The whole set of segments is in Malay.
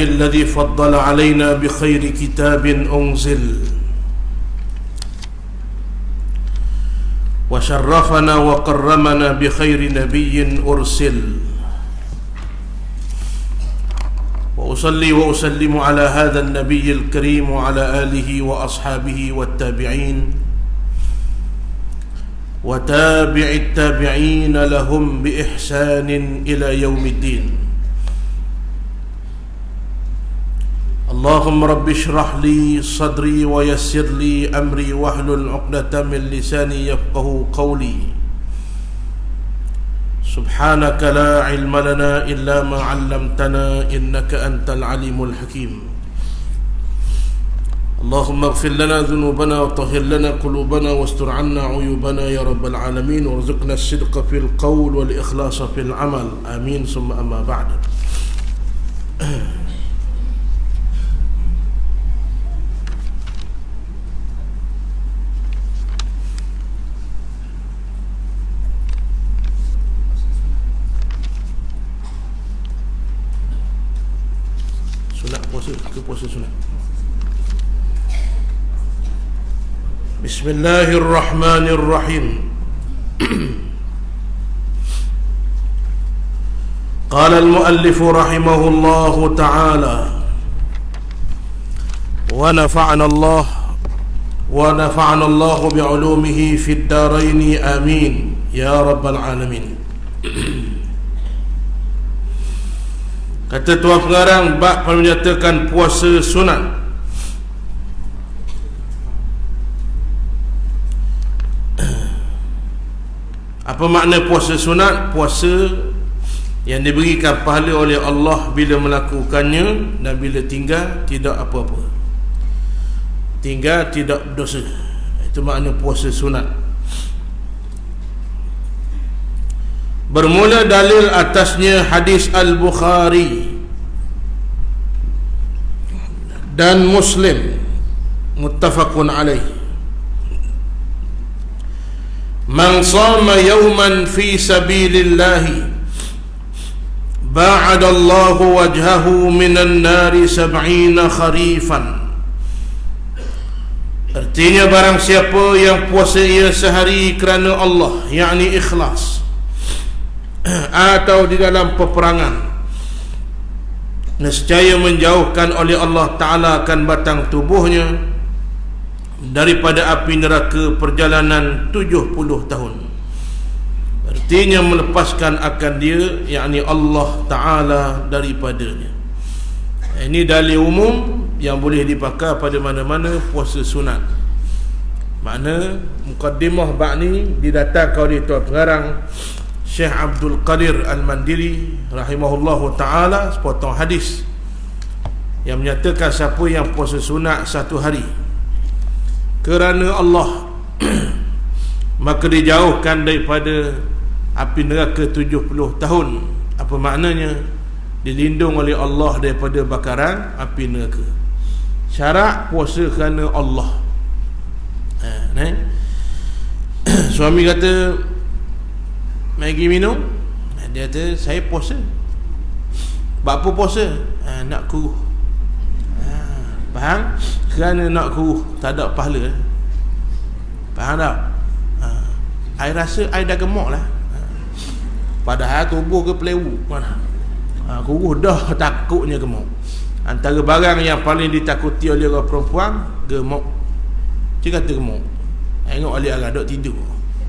الذي فضل علينا بخير كتاب أنزل وشرفنا وكرمنا بخير نبي أرسل وأصلي وأسلم على هذا النبي الكريم وعلى آله وأصحابه والتابعين وتابع التابعين لهم بإحسان إلى يوم الدين. اللهم رب اشرح لي صدري ويسر لي أمري واحلل عقدة من لساني يفقه قولي. سبحانك لا علم لنا إلا ما علمتنا إنك أنت العليم الحكيم. اللهم اغفر لنا ذنوبنا وطهر لنا قلوبنا واستر عنا عيوبنا يا رب العالمين، وارزقنا الصدق في القول والإخلاص في العمل، آمين. ثم أما بعد. Sunat puasa ke puasa sunat? Bismillahirrahmanirrahim. قال المؤلف رحمه الله تعالى ونفعنا الله بعلومه في الدارين آمين يا رب العالمين. Kata Tuan Pengarang bab menyatakan puasa sunat. Apa makna puasa sunat? Puasa yang diberikan pahala oleh Allah bila melakukannya, dan bila tinggal tidak apa-apa, tinggal tidak berdosa. Itu makna puasa sunat. Bermula dalil atasnya hadis Al-Bukhari dan Muslim muttafaqun alaih. Man sama yawman fi sabilillahi ba'adallahu wajhahu minan nari 70 kharifan. Artinya barang siapa yang puasa ia sehari kerana Allah, yakni ikhlas, atau di dalam peperangan, nescaya menjauhkan oleh Allah Ta'ala akan batang tubuhnya daripada api neraka perjalanan 70 tahun. Artinya melepaskan akan dia, yakni Allah Ta'ala, daripadanya. Ini dalil umum yang boleh dipakai pada mana-mana puasa sunat. Makna mukaddimah bab ni didatangkan oleh Tuan Pengarang Syekh Abdul Qadir Al-Mandiri rahimahullahu ta'ala, sepotong hadis yang menyatakan siapa yang puasa sunat satu hari kerana Allah maka dijauhkan daripada api neraka 70 tahun. Apa maknanya? Dilindung oleh Allah daripada bakaran api neraka. Syarat puasa kerana Allah. Suami kata Maggi minum, dia kata saya puasa. Buat apa puasa? Nak kuruh. Faham? Kerana nak kuruh, tak ada pahala. Faham tak? I rasa I dah gemuk lah. Padahal tubuh ke pelewu mana? Kuruh dah takutnya gemuk. Antara barang yang paling ditakuti oleh orang perempuan, gemuk. Dia kata gemuk. Tengok oleh agak duk tidur.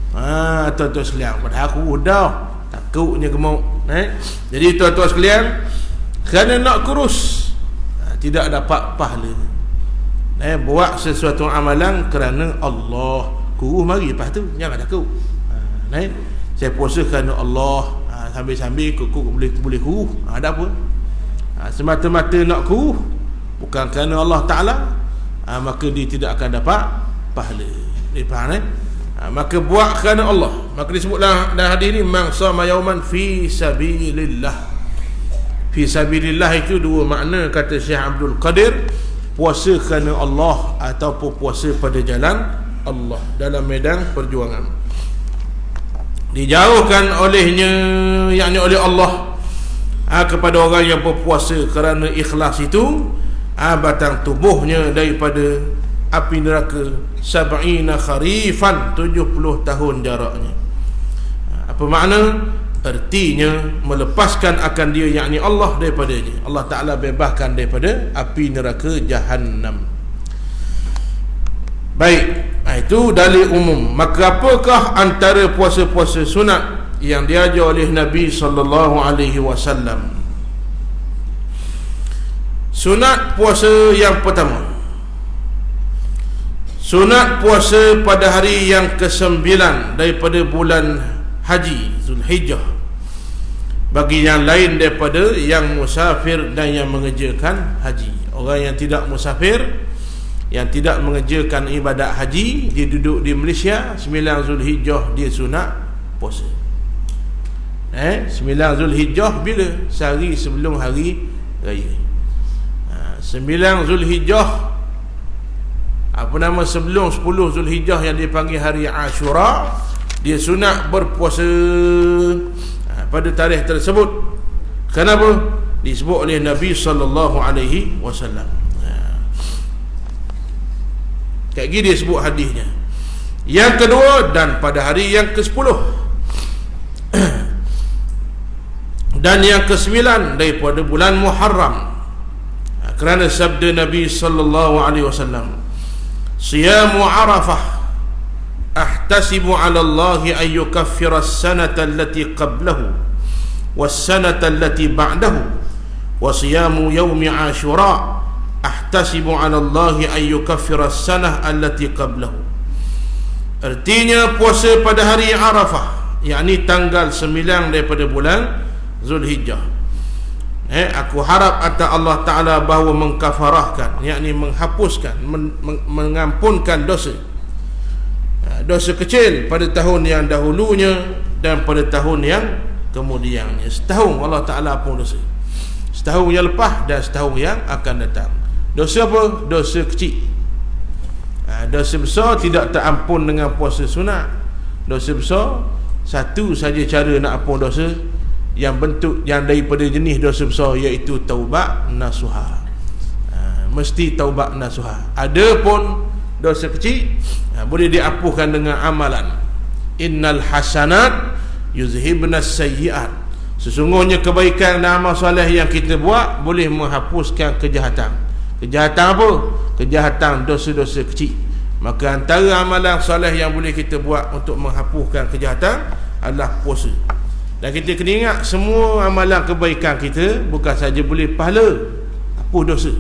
Tuan-tuan sekalian, padahal aku dah takutnya gemuk. Jadi tuan-tuan sekalian, kerana nak kurus, tidak dapat pahala. Buat sesuatu amalan kerana Allah. Kurus mari, lepas tu jangan takut. Saya puasa kerana Allah, sambil-sambil kuku boleh kurus, ada apa? Semata-mata nak kurus bukan kerana Allah Ta'ala, maka dia tidak akan dapat pahala. Faham? Maka buat kerana Allah. Maka disebutlah dalam hadis ni, man sama yauman fi sabilillah. Fi sabilillah itu dua makna, kata Syekh Abdul Qadir. Puasa kerana Allah ataupun puasa pada jalan Allah, dalam medan perjuangan. Dijauhkan olehnya, yakni oleh Allah, kepada orang yang berpuasa kerana ikhlas itu, batang tubuhnya daripada api neraka sab'ina kharifan, 70 tahun jaraknya. Apa makna? Artinya melepaskan akan dia, yakni Allah, daripadanya. Allah Ta'ala bebaskan daripada api neraka Jahannam. Baik, itu dalil umum. Maka apakah antara puasa-puasa sunat yang diajar oleh Nabi SAW? Sunat puasa yang pertama, sunat puasa pada hari yang ke-9 daripada bulan Haji Zulhijjah, bagi yang lain daripada yang musafir dan yang mengerjakan haji. Orang yang tidak musafir, yang tidak mengerjakan ibadat haji, dia duduk di Malaysia, 9 Zulhijjah dia sunat puasa. 9 Zulhijjah bila? Sehari sebelum hari raya. 9 Zulhijjah, sebelum 10 Zulhijjah yang dipanggil hari Ashura, dia sunat berpuasa pada tarikh tersebut. Kenapa? Disebut oleh Nabi SAW. Kayak gini dia sebut hadisnya. Yang kedua, dan pada hari yang ke-10 dan yang ke-9 daripada bulan Muharram, kerana sabda Nabi SAW, siyamu Arafah ahtasibu ala Allah an yukaffira as-sanata allati qablahu was-sanata allati ba'dahu, wa siyamu yawmi Ashura ahtasibu ala Allah an yukaffira as-sanah allati qablahu. Artinya puasa pada hari Arafah, yakni tanggal 9 daripada bulan Zulhijjah. Aku harap atas Allah Ta'ala bahawa mengkafarahkan, yakni menghapuskan, mengampunkan dosa kecil pada tahun yang dahulunya dan pada tahun yang kemudiannya. Setahun Allah Ta'ala pun dosa, setahun yang lepas dan setahun yang akan datang. Dosa apa? Dosa kecil. Dosa besar tidak terampun dengan puasa sunat. Dosa besar, satu saja cara nak ampun dosa, yang bentuk yang daripada jenis dosa besar, iaitu taubat nasuha. Mesti taubat nasuha. Ada pun dosa kecil boleh diampunkan dengan amalan. Innal hasanat yuzhibnas sayyiat. Sesungguhnya kebaikan dan amal soleh yang kita buat boleh menghapuskan kejahatan. Kejahatan apa? Kejahatan dosa-dosa kecil. Maka antara amalan soleh yang boleh kita buat untuk menghapuskan kejahatan adalah puasa. Dan kita kena ingat, semua amalan kebaikan kita bukan saja boleh pahala, hapus dosa.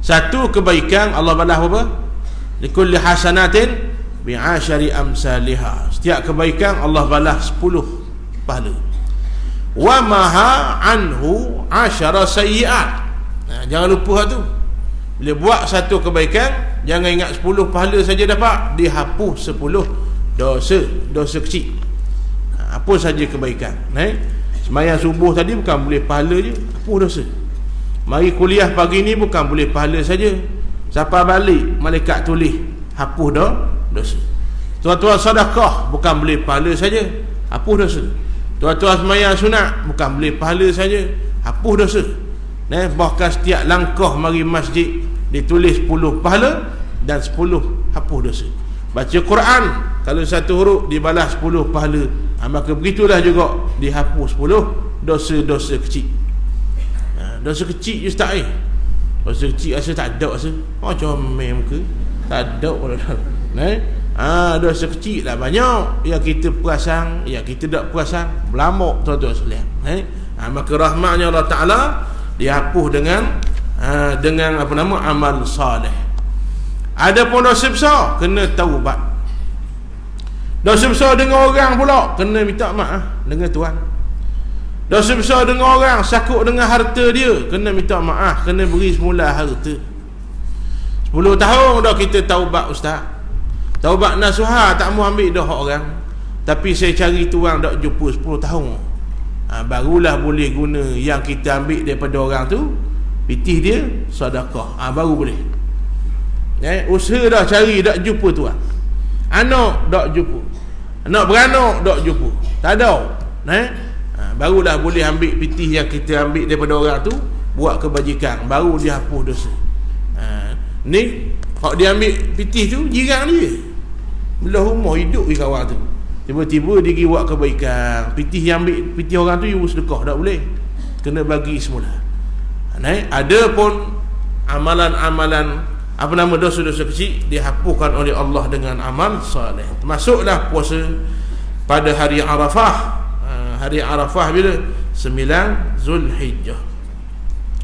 Satu kebaikan Allah balas apa? Likulli hasanatin bi'ashari amsalihha. Setiap kebaikan Allah balas 10 pahala. Wa maha anhu 10 sayyiat. Jangan lupa tu. Bila buat satu kebaikan, jangan ingat 10 pahala saja dapat, dihapus 10 dosa kecil. Apa saja kebaikan. Sembahyang subuh tadi bukan boleh pahala je, hapus dosa. Mari kuliah pagi ni bukan boleh pahala saja, sampai balik malaikat tulis hapus dosa. Tuan-tuan sedekah bukan boleh pahala saja, hapus dosa. Tuan-tuan sembahyang sunat bukan boleh pahala saja, hapus dosa. Bahkan setiap langkah mari masjid ditulis 10 pahala dan 10 hapus dosa. Baca Quran, kalau satu huruf dibalas 10 pahala, maka begitulah juga dihapus 10 dosa-dosa kecil. Dosa kecil je tak dosa kecil rasa tak ada, rasa comel muka, tak ada pun. Dosa kecil lah banyak yang kita perasan, yang kita tak perasan, berlamuk tuan-tuan sekalian. Maka rahmatnya Allah Ta'ala dihapus dengan amal salih. Ada pun dosa besar, kena taubat. Dosa besar dengan orang pula, kena minta maaf dengan Tuhan. Dosa besar dengan orang, sakut dengan harta dia, kena minta maaf, kena beri semula harta. 10 tahun dah kita taubat ustaz. Taubat nasuha, tak mau ambil dah hak orang. Tapi saya cari tu orang tak jumpa 10 tahun. Barulah boleh guna yang kita ambil daripada orang tu, pitih dia sedekah. Baru boleh. Usaha dah cari tak jumpa tuan. Anak tak jumpa. Anak beranak tak jumpa. Tak ada. Barulah boleh ambil pitih yang kita ambil daripada orang tu, buat kebajikan, baru dia hapus dosa. Ni kalau dia ambil pitih tu, jiran dia belah rumah hidup di kawan tu, tiba-tiba dia pergi buat kebaikan, pitih yang ambil pitih orang tu, you sedekah, tak boleh, kena bagi semula. Ada pun amalan-amalan dosa-dosa kecil dihapuskan oleh Allah dengan amal soleh. Termasuklah puasa pada hari Arafah. Hari Arafah bila? 9 Zulhijjah.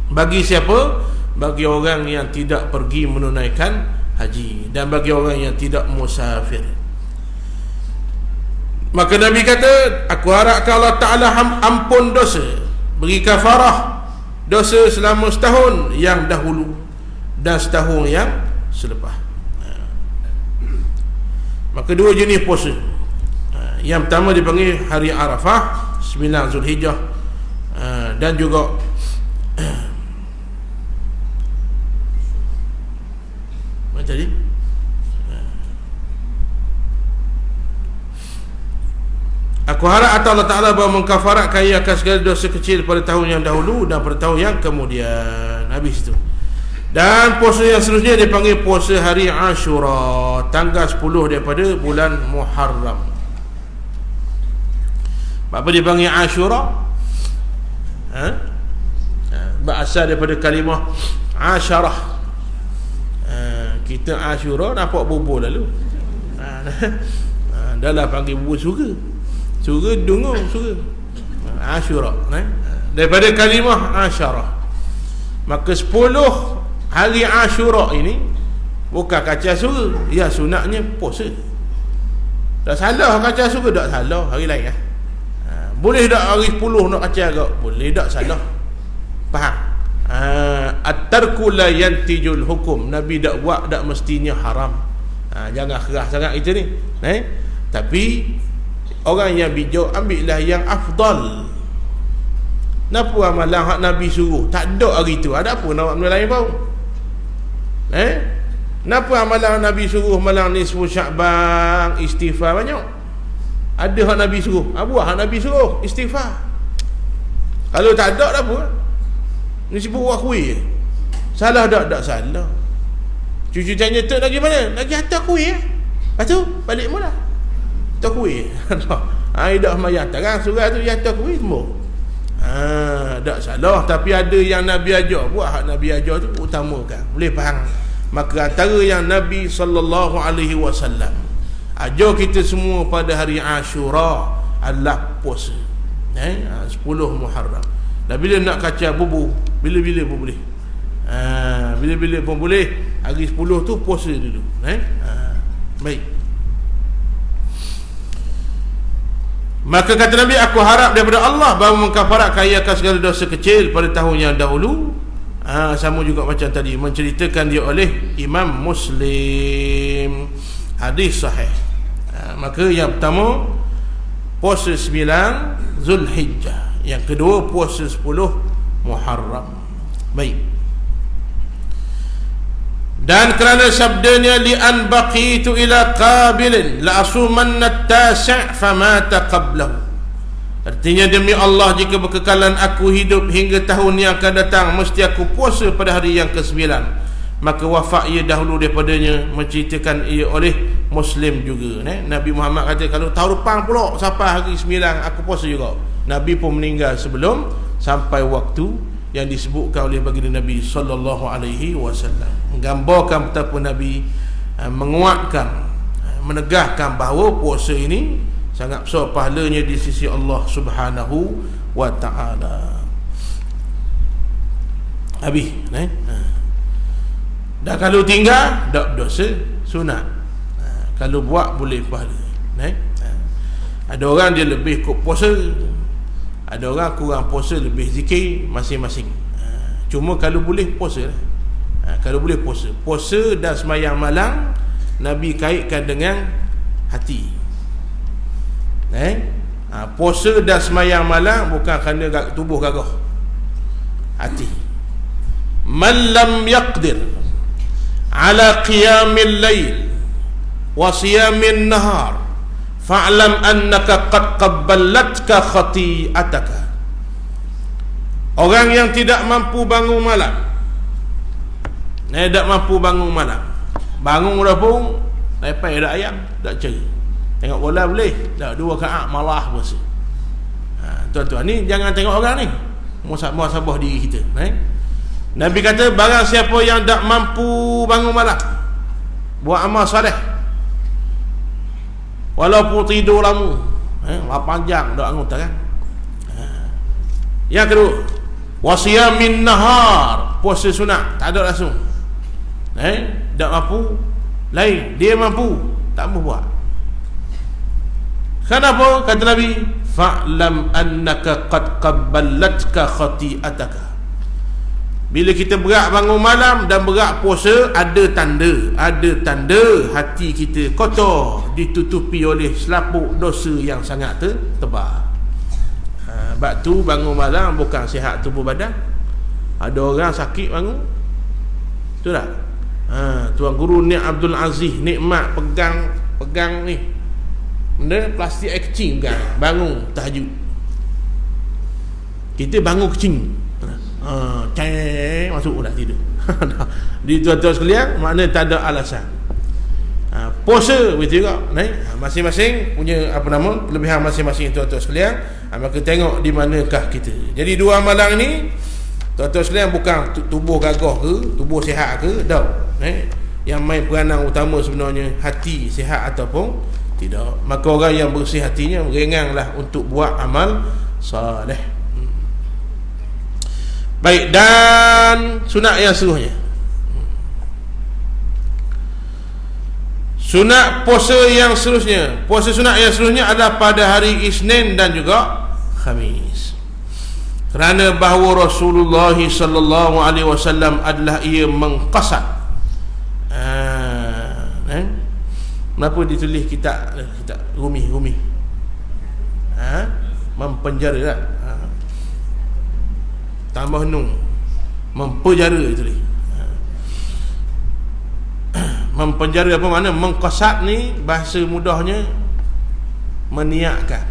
Bagi siapa? Bagi orang yang tidak pergi menunaikan haji, dan bagi orang yang tidak musafir. Maka Nabi kata, aku harapkan Allah Ta'ala ampun dosa, beri kafarah dosa selama setahun yang dahulu dan setahun yang selepas. Maka dua jenis puasa. Yang pertama dipanggil hari Arafah 9 Zulhijjah, dan juga macam tadi, aku harap atas Allah Ta'ala bahawa mengkafaratkan ia akan segala dosa kecil pada tahun yang dahulu dan pada tahun yang kemudian. Habis itu. Dan puasa yang seterusnya dipanggil puasa hari Ashura, tanggal 10 daripada bulan Muharram. Apa dipanggil Ashura? Berasal daripada kalimah Asyarah. Kita Ashura nampak bubur lalu. Dah lah panggil bubur surga. Surga dengung surga. Ashura, daripada kalimah Asyarah. Maka 10 hari Ashura ini bukan kacau surga, ya sunatnya puasa. Tak salah kacau surga, tak salah hari lain. Boleh tak hari 10 nak kacau agak? Boleh tak, salah. Faham? At-tarku la yantijul hukum. Nabi tak buat tak mestinya haram. Jangan keras sangat kita ni. Tapi orang yang bijak ambillah yang afdal. Kenapa amalan hak Nabi suruh? Tak ada hari tu. Ada apa nak buat benda lain bau? Kenapa amalan Nabi suruh malam nisfu Sya'ban istighfar banyak? Ada hak Nabi suruh, buat hak Nabi suruh istighfar. Kalau tak ada, tak apa, ni sibuk buat kuih. Salah tak? Tak salah. Cucu tanya tu lagi mana? Lagi hantar kuih. Lepas tu balik mula hantar kuih. Dah mayat terang surah tu, dia hantar kuih semua. Tak salah. Tapi ada yang Nabi ajar, buat hak Nabi ajar tu, utamakan. Boleh faham? Maka antara yang Nabi SAW ajar kita semua pada hari Ashura adalah puasa, 10 Muharram. Dan bila nak kacau bubur, bila-bila pun boleh, bila-bila pun boleh. Hari 10 tu puasa dulu. Baik. Maka kata Nabi, aku harap daripada Allah bahawa mengkafaratkan ia akan segala dosa kecil pada tahun yang dahulu. Sama juga macam tadi, menceritakan dia oleh Imam Muslim, hadis sahih. Maka yang pertama puasa 9 Zulhijjah, yang kedua puasa 10 Muharram. Baik. Dan kerana sabdanya li an baqitu ila qabilin la asumanna at-tasi' famata qablahu. Artinya demi Allah, jika berkekalan aku hidup hingga tahun yang akan datang, mesti aku puasa pada hari yang ke-9. Maka wafat ia dahulu daripadanya. Menceritakan ia oleh Muslim juga. Nabi Muhammad kata, kalau tahun depan pula sampai hari 9 aku puasa juga. Nabi pun meninggal sebelum sampai waktu yang disebutkan oleh baginda Nabi sallallahu alaihi wasallam. Menggambarkan betapa Nabi menguatkan, menegahkan bahawa puasa ini sangat besar pahalanya di sisi Allah Subhanahu wa taala. Habis, dan kalau tinggal tak berdosa, sunat. Kalau buat boleh pahala. Ada orang dia lebih kok puasa, ada orang kurang puasa, lebih zikir, masing-masing. Cuma kalau boleh puasa lah. Kalau boleh puasa. Puasa dan sembahyang malam Nabi kaitkan dengan hati. Puasa dan sembahyang malam bukan kerana tubuh gagah, hati. Man lam yaqdir ala qiyamil lail wa siyamil nahar fa'lam annaka qad qabbalatka khati'ataka. Orang yang tidak mampu bangun malam, tidak mampu bangun malam, bangun dah pun lepas dah ayam, dah ceri. Tengok bola boleh, dah 2 rakaat malah puasa. Tuan-tuan ni jangan tengok orang ni, muhasabah diri kita. Nabi kata barang siapa yang tak mampu bangun malam, buat amal soleh, walaupun tidur lama, 8 jam dak anggota kan. Yang kedua, wasiyamin nahar, puasa sunat, tak ada langsung. Tak mampu, lain dia mampu, tak mampu buat. Kenapa? Kata Nabi, fa'lam annaka qad qabbalatka khati'ataka. Bila kita berat bangun malam dan berat puasa, ada tanda hati kita kotor, ditutupi oleh selaput dosa yang sangat tebal. Sebab tu bangun malam bukan sihat tubuh badan. Ada orang sakit bangun, betul tak? Tuan Guru ni Abdul Aziz nikmat pegang ni benda plastik air kecil kan, bangun tahajud. Kita bangun kecil, masuk dah tidur. Di tuan-tuan sekalian, makna tak ada alasan. Puasa begitu juga, masing-masing punya kelebihan masing-masing tuan-tuan sekalian. Maka tengok di manakah kita. Jadi 2 amalan ni tuan-tuan sekalian bukan tubuh gagah ke, tubuh sihat ke, tak. Yang main peranan utama sebenarnya hati sihat ataupun tidak. Maka orang yang bersih hatinya ringanlah untuk buat amal soleh. Baik, dan sunat yang seterusnya, sunat puasa yang seterusnya. Puasa sunat yang seterusnya adalah pada hari Isnin dan juga Khamis. Kerana bahawa Rasulullah sallallahu alaihi wasallam adalah ia mengqasad. Kenapa ditulis kitab Rumi? Mempenjara tak? Tambah nun, mempenjara tulis. Mempenjara apa makna? Mengqasad ni bahasa mudahnya meniakkan.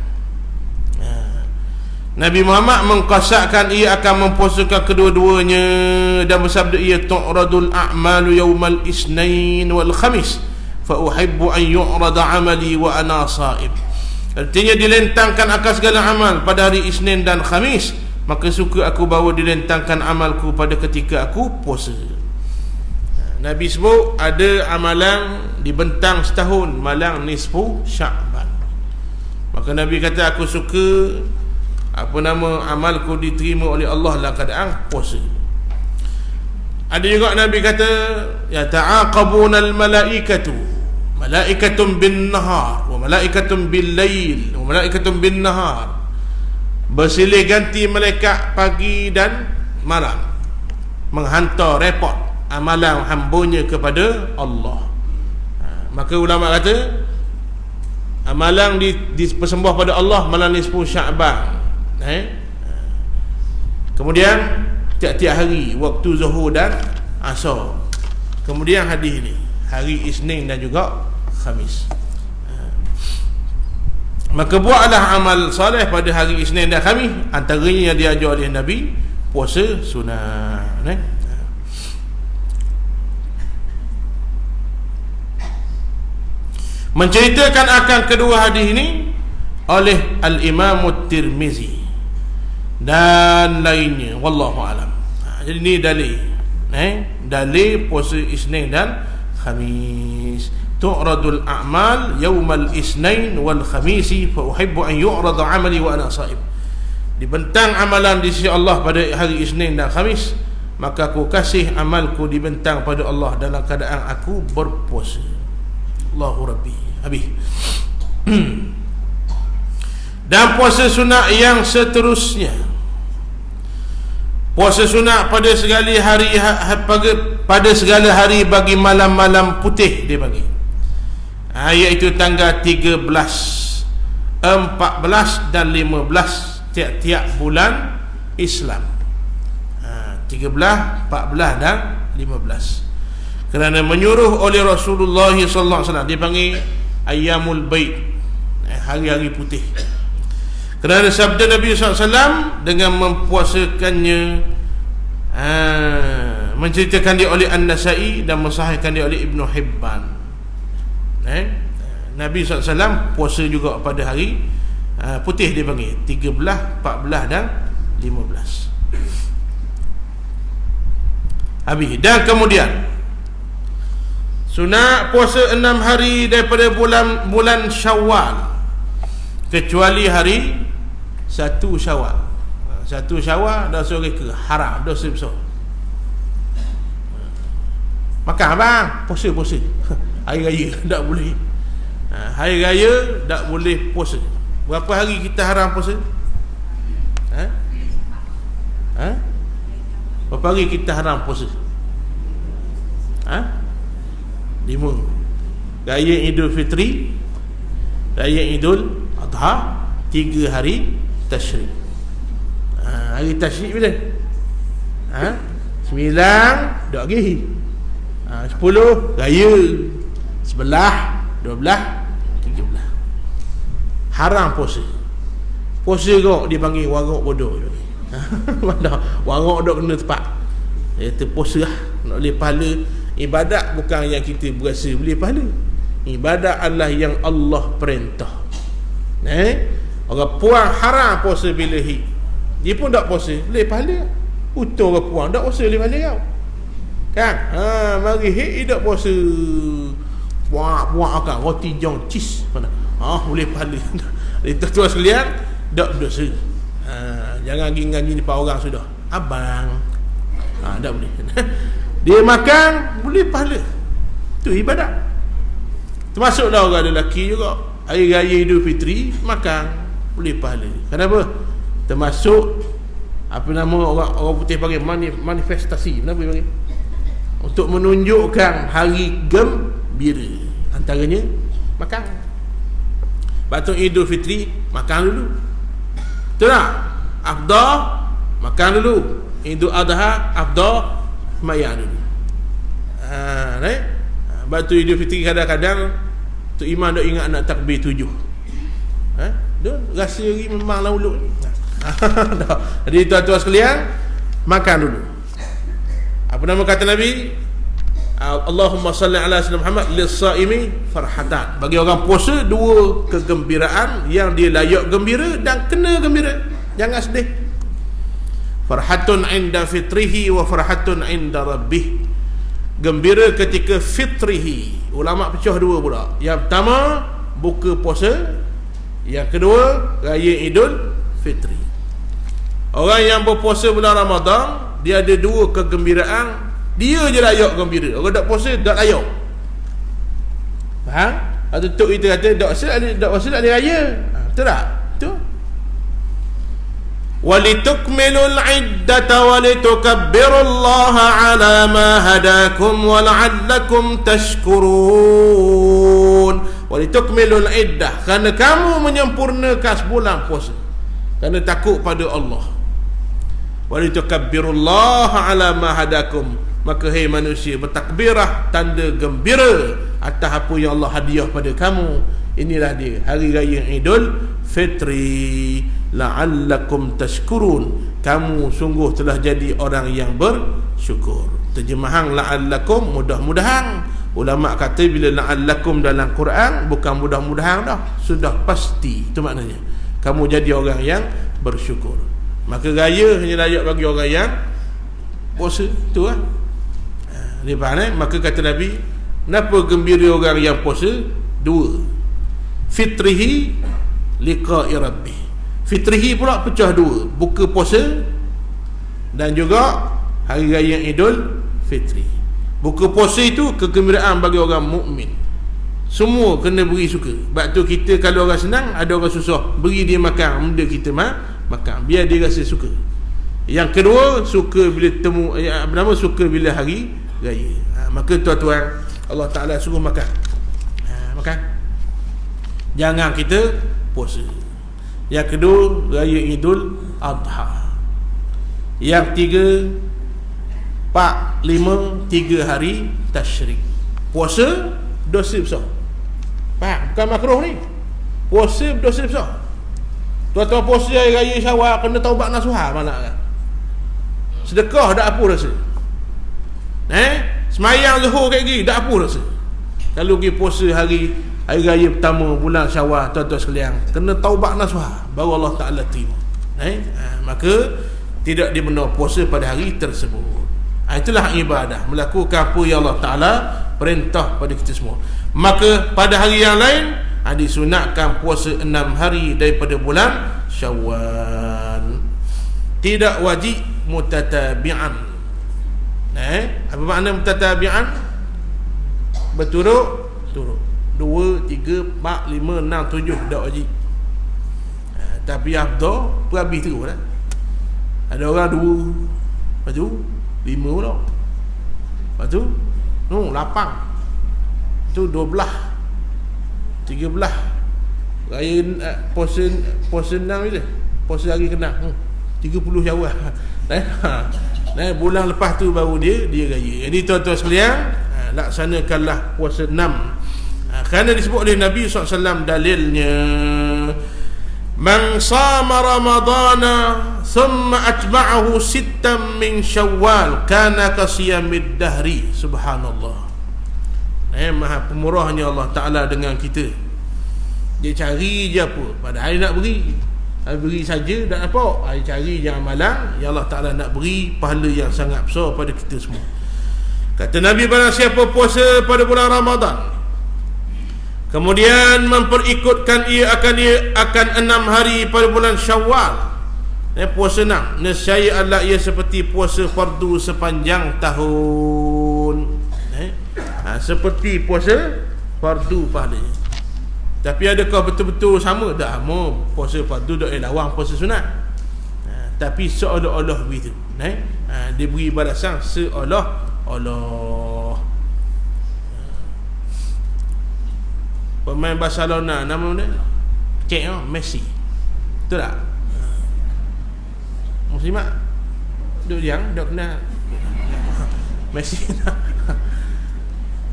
Nabi Muhammad mengqasadkan ia akan mempuasakan kedua-duanya dan bersabda, ia tu'radul a'malu yawmal isnain wal khamis fa uhibbu an yu'rada amali wa ana sha'ib. Artinya dilentangkan akan segala amal pada hari Isnin dan Khamis, maka suka aku bahawa dilentangkan amalku pada ketika aku puasa. Nabi sebut ada amalan dibentang setahun, malang nisfu Sya'ban. Maka Nabi kata aku suka amalku diterima oleh Allah dalam keadaan puasa. Ada juga Nabi kata ya ta'aqabunal malaikatu, malaikatun bin nahar wa malaikatun bil lail wa malaikatun bin nahar. Bersilih ganti malaikat pagi dan malam menghantar report amalan hambanya kepada Allah. Maka ulama kata amalan dipersembah pada Allah malam nisfu Sya'ban. Kemudian tiap-tiap hari waktu Zuhur dan Asar. Kemudian hadis ni hari Isnin dan juga Khamis. Maka buatlah amal soleh pada hari Isnin dan Khamis. Antaranya yang diajar oleh Nabi, puasa sunat. Menceritakan akan kedua hadis ini oleh Al-Imam Tirmizi dan lainnya, wallahu alam. Jadi ni dalil, dalil puasa Isnin dan Khamis. Tu'radul a'mal yaumal isnain wal khamisi fa uhibbu an yu'rada 'amali wa ana sha'ib. Dibentang amalan di sisi Allah pada hari Isnin dan Khamis, maka aku kasih amalku dibentang pada Allah dalam keadaan aku berpuasa. Allahu Rabbi. Habis. Dan puasa sunat yang seterusnya, puasa sunat pada segala hari, pada segala hari bagi malam-malam putih dia bagi, iaitu tanggal 13, 14 dan 15 tiap-tiap bulan Islam. 13, 14 dan 15. Kerana menyuruh oleh Rasulullah sallallahu alaihi wasallam, dipanggil Ayyamul Bait, hari-hari putih. Kerana sabda Nabi SAW dengan mempuasakannya, menceritakan dia oleh An-Nasai dan mensahihkan dia oleh Ibn Hibban. Nabi SAW puasa juga pada hari putih, dia panggil 13, 14 dan 15. Habis. Dan kemudian sunat puasa 6 hari daripada bulan Syawal, kecuali hari 1 Syawal. 1 Syawal dah sore ke haram, dosa besar. Makan bang, puasa hari raya tak boleh. Hari raya tak boleh puasa. Berapa hari kita haram puasa? Berapa hari kita haram puasa? 5. Raya Idul Fitri, Raya Idul Adha, 3 hari Tasyrik. Hari Tasyrik bila? 9 tak lagi. 10 Raya, 11, 12, 13. Haram puasa. Puasa kau dipanggil warok bodoh. Mana warok dok kena tepat. Itu puasa lah. Nak boleh pahala. Ibadat bukan yang kita berasa boleh pahala. Ibadat adalah yang Allah perintah. Orang puang haram puasa bila hid, dia pun tak puasa boleh pahala. Utuh orang puang tak puasa boleh pahala kau kan? Mari hid tak puasa, puang akan roti jong cheese mana boleh pahala. Itu tuan sekalian, tak berdosa. Jangan gini depan orang sudah abang, tak boleh. Dia makan boleh pahala, tu ibadat. Termasuklah orang lelaki juga, hari raya Idul Fitri makan boleh pahala. Kenapa? Termasuk apa nama orang putih panggil manifestasi. Kenapa dia panggil? Untuk menunjukkan hari gembira. Antaranya makan. Batu Idul Fitri makan dulu, betul tak? Afdah makan dulu. Idul Adha afdah sembahyang dulu. Batu Idul Fitri kadang-kadang tu imam dok ingat nak takbir 7. Dia rasa hari memang lauluk ni. Jadi tuan-tuan sekalian, makan dulu. Apa nama kata Nabi? Allahumma salli ala sayyidina Muhammad lis-saimi farhatan. Bagi orang puasa, 2 kegembiraan yang dia layak gembira dan kena gembira. Jangan sedih. Farhatun inda fitrihi wa farhatun inda rabbih. Gembira ketika fitrihi. Ulama pecah 2 pula. Yang pertama buka puasa, yang kedua raya Idul Fitri. Orang yang berpuasa bulan Ramadan, dia ada 2 kegembiraan. Dia je layak gembira. Orang tak puasa tak layak. Faham? Atau tok kita kata tak puasa tak ada raya. Betul tak? Betul. Walitukmilul iddata walitukabbirullaha ala ma hadakum wa la'allakum tashkurun. Walitukmilul iddah, kerana kamu menyempurnakan sebulan puasa, kerana takut pada Allah. Walitukabbirullaha ala ma hadakum, maka hai manusia, bertakbirah tanda gembira atas apa yang Allah hadiah pada kamu. Inilah dia hari raya Idul Fitri. La'allakum tashkurun, kamu sungguh telah jadi orang yang bersyukur. Terjemahan la'allakum, mudah-mudahan. Ulama kata bila la'allakum dalam Quran bukan mudah-mudahan dah, sudah pasti. Itu maknanya kamu jadi orang yang bersyukur. Maka raya hanya layak bagi orang yang puasa. Tu lah. Dia faham. Maka kata Nabi, kenapa gembira orang yang puasa? 2. Fitrihi liqa'i rabbih. Fitrihi pula pecah 2, buka puasa dan juga hari raya Idul Fitri. Buka puasa itu kegembiraan bagi orang mukmin. Semua kena beri suka. Sebab tu kita kalau orang senang, ada orang susah, beri dia makan, benda kita makan, biar dia rasa suka. Yang kedua, suka bila temu, suka bila hari raya. Maka tuan-tuan, Allah Ta'ala suruh makan. Makan. Jangan kita puasa. Yang kedua, raya Idul Adha. Yang 3, 4, 5, 3 hari Tasyrik. Puasa dosa besar. Faham? Bukan makruh ni. Puasa berdosa besar. Tuan-tuan puasa hari raya Syawal kena taubat nasuha mana kan. Sedekah dak apa rasa. Semayang Zuhur kat gigi dak apa rasa. Kalau pergi puasa hari raya pertama bulan Syawal, tuan-tuan sekalian, kena taubat nasuha baru Allah Taala terima. Maka tidak dibenar puasa pada hari tersebut. Itulah ibadah, melakukan apa yang Allah Taala perintah pada kita semua. Maka pada hari yang lain disunatkan puasa 6 hari daripada bulan Syawal. Tidak wajib mutatabi'an. Apa makna mutatabi'an? Berturut-turut. 2, 3, 4, 5, 6, 7 tak wajib. Tapi afdal berhabis terus lah. Ada orang 2, lepas tu 5 pula, lepas tu 8, tu 12, 13 raya puasa 6 je, puasa hari kena 30 Syawal. Bulan lepas tu baru dia raya. Jadi tuan-tuan sekalian, laksanakanlah puasa 6. Kerana disebut oleh Nabi SAW dalilnya, man sama ramadana thumma atba'ahu sittan min syawal kana kasiyamid dahri. Subhanallah. Maha pemurahnya Allah Ta'ala dengan kita. Dia cari je apa pada hari nak beri, beri saja tak apa. Dia cari je amalan yang Allah Ta'ala nak beri pahala yang sangat besar pada kita semua. Kata Nabi, barang siapa puasa pada bulan Ramadan kemudian memperikutkan ia akan 6 hari pada bulan Syawal, puasa 6, nescaya adalah ia seperti puasa fardu sepanjang tahun. Seperti puasa fardu pahalanya. Tapi adakah betul-betul sama? Tak sama. Puasa fardu tak lawang puasa sunat. Tapi seolah-olah begitu. Dia beri balasan seolah-olah. Pemain Barcelona nama dia cek Messi. Betul tak? Muslimat duk yang duk kena Messi.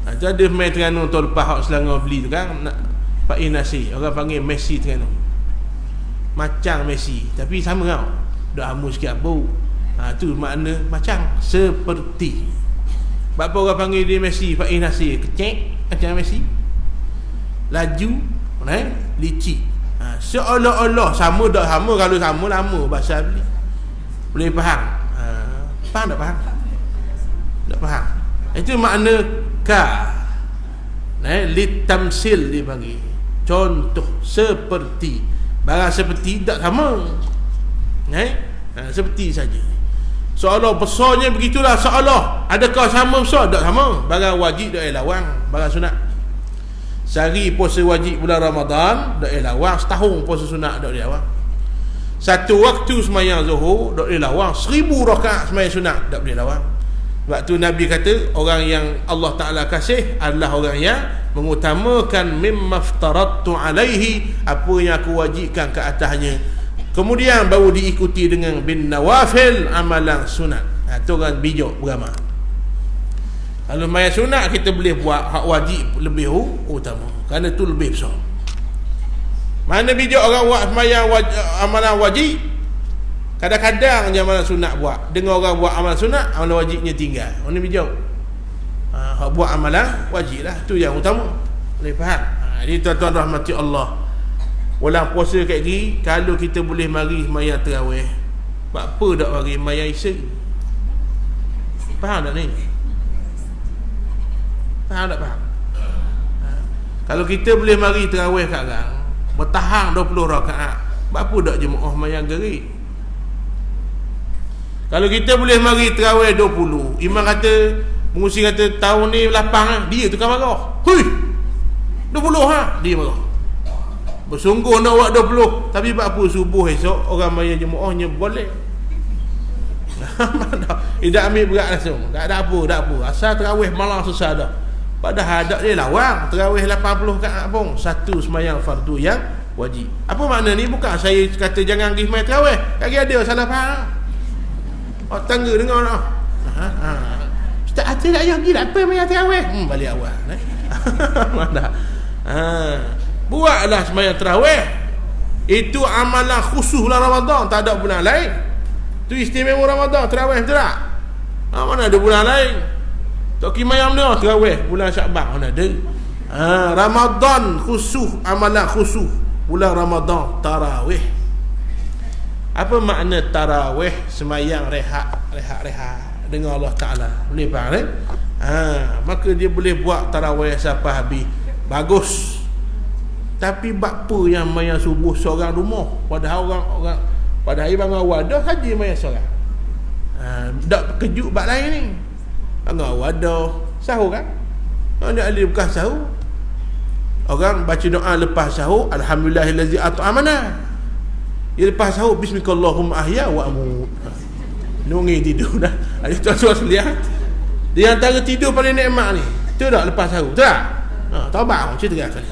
Ada main Terengganu tahun lepas hak Selangor beli tu kan, Pak Inasi, orang panggil Messi Terengganu. Macam Messi tapi sama tau. Dak hamu sikit bau. Tu makna macam seperti. Apa orang panggil dia Messi, Pak Inasi, kecek macam Messi. Laju, licik. Seolah-olah sama tak sama. Kalau sama lama bahasa beli. Boleh faham? Faham tak faham? Tak faham. Itu makna ka. Litamsil dia panggil. Contoh, seperti. Barang seperti tak sama. Seperti saja. Seolah besarnya begitulah, seolah. Adakah sama besar? Tak sama. Barang wajib tak lawang, barang sunat. Sehari puasa wajib bulan Ramadan tak lawang, setahun puasa sunat tak lawang. Satu waktu sembahyang Zuhur tak lawang, 1000 rakaat sembahyang sunat tak boleh lawang. Sebab tu Nabi kata, orang yang Allah Ta'ala kasih adalah orang yang mengutamakan mimma aftaradtu alaihi, apa yang aku wajibkan ke atasnya, kemudian baru diikuti dengan bin nawafil, amalan sunat. Itu orang bijak beramal. Kalau mayat sunat kita boleh buat, hak wajib lebih utama, kerana itu lebih besar. Mana bijak orang buat semayang amalan wajib, kadang-kadang je amalan sunat buat. Dengar orang buat amalan sunat, amalan wajibnya tinggal. Mana bijak? Hak buat amalan wajib lah, tu yang utama. Boleh faham? Jadi tuan-tuan rahmati Allah, bulan puasa kat gini, kalau kita boleh mari semayang tarawih, buat apa tak mari semayang isya? Faham tak ni? Faham tak faham? Kalau kita boleh mari tarawih sekarang, bertahan 20 rakaat, buat apa tak jemaah semayang gerik? Kalau kita boleh mari tarawih 20, imam kata, pengusi kata tahun ni 8 dia tukar marah. Hui, 20 dia marah. Bersungguh nak buat 20, tapi buat apa subuh esok orang maya jemaahnya boleh. Tidak ambil berat langsung. Tak ada apa. Asal tarawih malam selesai dah. Padahal ada dia lawang tarawih 80 rakaat pun satu sembahyang fardu yang wajib. Apa makna ni? Bukan saya kata jangan pergi sembahyang tarawih. Lagi ada salah faham. Tangga dengar dah. Ustaz ada tak yang pergi tak apa sembahyang tarawih? Balik awal. Mana? Buatlah sembahyang tarawih. Itu amalan khusus bulan Ramadan, tak ada bulan lain. Itu istimewa Ramadan, tarawih, betul tak? Mana ada bulan lain? Tok Kimayam dia tarawih bulan Syaban, mana ada? Ramadan khusus, amalan khusus bulan Ramadan, tarawih. Apa makna tarawih? Sembahyang rehat dengan Allah Ta'ala. Boleh faham kan? Maka dia boleh buat tarawih sampai habis. Bagus. Tapi apa yang mayang subuh seorang rumah, padahal orang pada hari bangun awal dah saja mayang seorang. Tak kejut bab lain ni. Bangun awal dah sahur kan? Nak ada bukan sahur. Orang baca doa lepas sahur, alhamdulillahillazi at'amana. Dia lepas sahur, bismillahirrahmanirrahim, ahya wa amut. Nunggu tidur dah. Ada tuan-tuan sekalian, di antara tidur paling nikmat ni, tu tak lepas sahur, tu tak? Taubat cerita kali.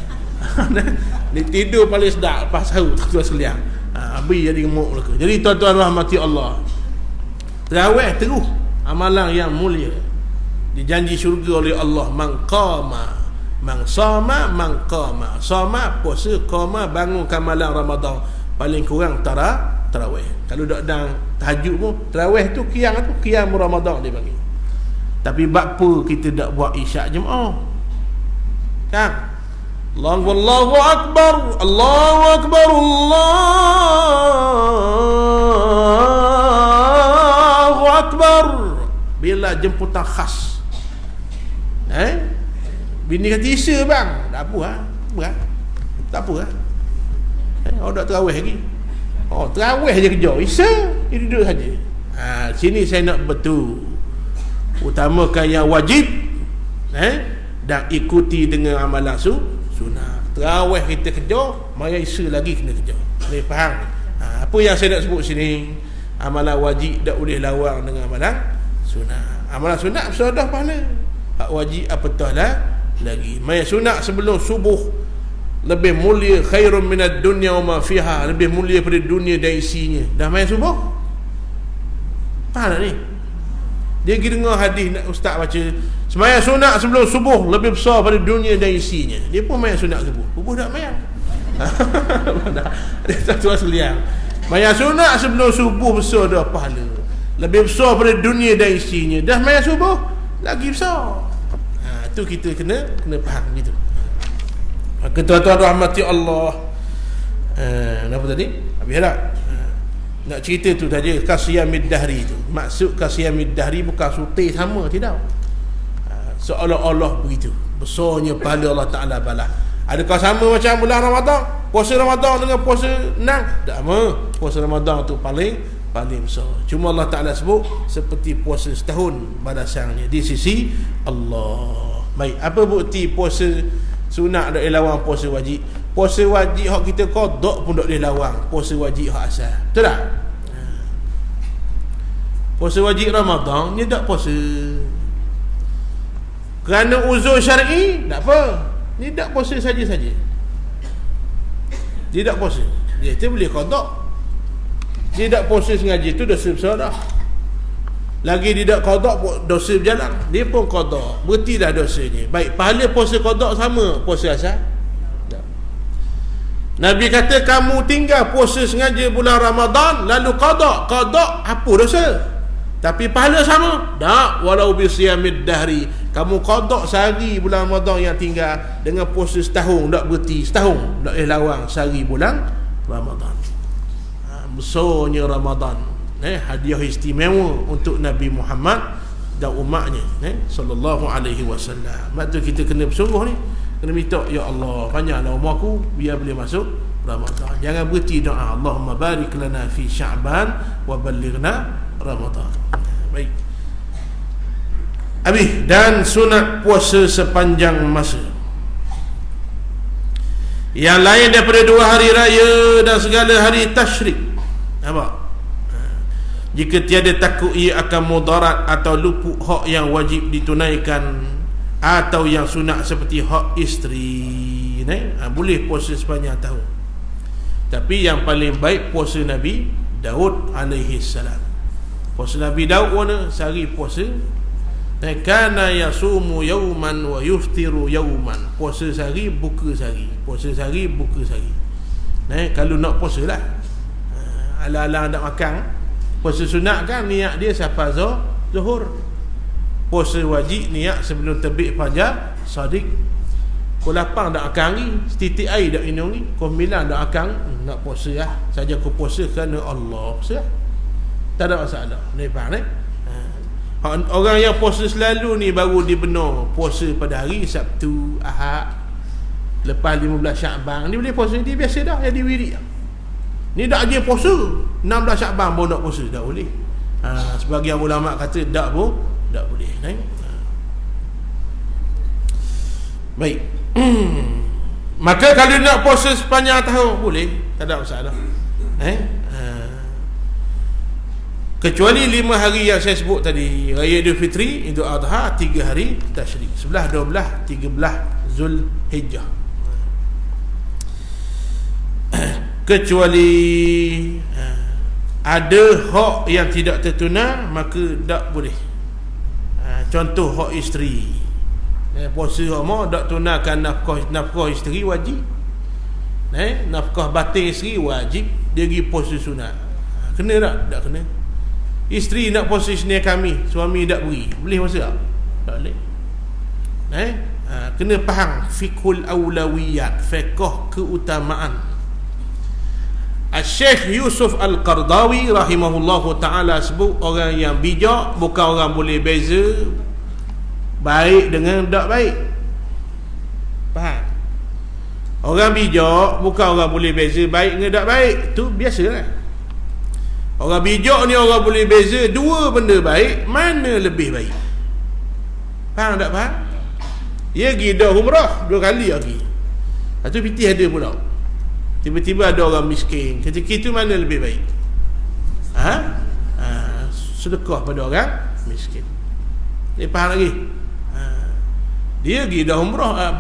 Ni tidur paling sedap lepas sahur, tuan-tuan sekalian. Habis jadi gemuk mereka. Jadi tuan-tuan rahmati Allah, tarawih terus amalan yang mulia, dijanji syurga oleh Allah. Man qama, man sama, man qama. Sama puasa, qama bangunkan malam Ramadan, paling kurang tarawih. Kalau dak dan tahajud pun tarawih tu qiyam Ramadan dia panggil. Tapi bab apa kita dak buat isyak jemaah? Kan? Allahu akbar, Allahu akbar, Allahu akbar. Bila jemputan khas. Bini kata isa bang. Tak apa ah. Berat. Tak apa ah. Awak dak tarawih lagi. Tarawih je kerja. Isa dia duduk saja. Sini saya nak betul. Utamakan yang wajib, dan ikuti dengan amalan sunnah. Tarawih kita kerja, maya isa lagi kena kerja. Boleh faham? Apa yang saya nak sebut sini, amalan wajib tak boleh lawang dengan amalan sunnah. Amalan sunnah bersudah pahala. Hak wajib apatah lagi. Maya sunnah sebelum subuh lebih mulia, khairun minad dunya wa ma fiha, lebih mulia daripada dunia dan isinya. Dah maya subuh? Faham tak ni? Dia pergi dengar hadis ustaz baca, sembahyang sunat sebelum subuh lebih besar pada dunia dan isinya. Dia pun main sunat subuh. Subuh tak main. Dia tuan sekalian, main sunat sebelum subuh besar dah pahala. Lebih besar pada dunia dan isinya. Dah main subuh lagi besar. Tu kita kena faham gitu. Maka tuan-tuan rahmati Allah. Apa tadi? Habis dah. Nak cerita tu saja, kasiyamid dahri tu. Maksud kasiyamid dahri bukan suti sama, tidak. Seolah-olah begitu. Besarnya pahala Allah Ta'ala balas. Adakah sama macam bulan Ramadan? Puasa Ramadan dengan puasa enam? Tak sama. Puasa Ramadan tu paling besar. Cuma Allah Ta'ala sebut seperti puasa setahun balasannya di sisi Allah. Baik, apa bukti puasa sunat tak dilawang puasa wajib? Puasa wajib hak kita qada pun tak dilawang. Puasa wajib hak asal. Betul tak? Puasa wajib Ramadan ni tak puasa. Kerana uzur syar'i, tak apa. Ni tak puasa saja-saja. Dia tak puasa. Dia tu boleh qada. Dia tak puasa sengaja tu dosa besar dah. Lagi dia tak qada dosa berjalan, dia pun qada. Berarti dah dosanya. Baik, pahala puasa qada sama puasa asal? Nabi kata kamu tinggal puasa sengaja bulan Ramadan lalu qada apa dosa? Tapi pahala sama? Tak, walau bisiyamid dahri. Kamu qada sehari bulan Ramadan yang tinggal dengan puasa setahun, tak berhenti setahun, tak lawang sehari bulan Ramadan. Besarnya Ramadan, hadiah istimewa untuk Nabi Muhammad dan umatnya, sallallahu alaihi wasallam. Mak tu kita kena bersungguh ni. Kena minta, ya Allah, banyaklah umur aku biar boleh masuk Ramadan. Jangan berhenti doa, Allahumma barik lana fi Sya'ban wa ballighna Ramadan. Baik. Habis. Dan sunat puasa sepanjang masa. Yang lain daripada 2 hari raya dan segala hari tasyrik. Nampak? Jika tiada takut ia akan mudarat atau luput hak yang wajib ditunaikan atau yang sunat seperti hak isteri, boleh puasa sepanjang tahun. Tapi yang paling baik puasa Nabi Daud alaihi salam. Puasa Nabi Daud mana? Sehari puasa Kana yasumu yauman wa yuftiru yauman. Puasa sehari, buka sehari. Puasa sehari, buka sehari. Kalau nak puasa lah, ala-ala nak makan. Puasa sunat kan niat dia sampai zuhur. Puasa wajib niat sebelum terbit fajar Shadiq. Pukul 8 dah akan ni, setitik air dah minum ni. Pukul 9 dah akan nak puasa lah. Saja aku puasa kerana Allah. Puasa lah, tak ada masalah. Ni faham ni? Orang yang puasa selalu ni baru dibenar puasa pada hari Sabtu, Ahad, lepas 15 Syakban ni boleh puasa. Dia biasa dah jadi wirid. Ni dah aja puasa 16 Syakban baru nak puasa, tak boleh. Sebagian ulama kata tak pun tak boleh. Baik. Maka kalau nak puasa sepanjang tahun boleh, tak ada masalah. Kecuali 5 hari yang saya sebut tadi, Raya Idul Fitri, Idul Adha, 3 hari Tasyrik, 11, 12, 13 Zulhijjah. Kecuali ada hak yang tidak tertunai, maka tak boleh. Contoh hak isteri, puasa hak tak tunaikan nafkah isteri wajib. Nafkah batin isteri wajib, dia pergi puasa sunat. Kena tak? Tak kena. Isteri nak puasa Isnin kami, suami tak beri, boleh puasa tak? Tak boleh. Kena faham fiqhul awlawiyat, fiqh keutamaan. Syekh Yusuf Al-Qardawi rahimahullahu ta'ala sebut, orang yang bijak bukan orang boleh beza baik dengan tak baik. Faham? Orang bijak bukan orang boleh beza baik dengan tak baik. Tu biasalah. Orang bijak ni orang boleh beza dua benda baik, mana lebih baik. Faham tak faham? Dia pergi dah umrah 2 kali lagi. Lepas tu pitih ada pula. Tiba-tiba ada orang miskin. Ketika itu mana lebih baik? Sedekah pada orang miskin. Dia faham lagi? Dia pergi dah umrah,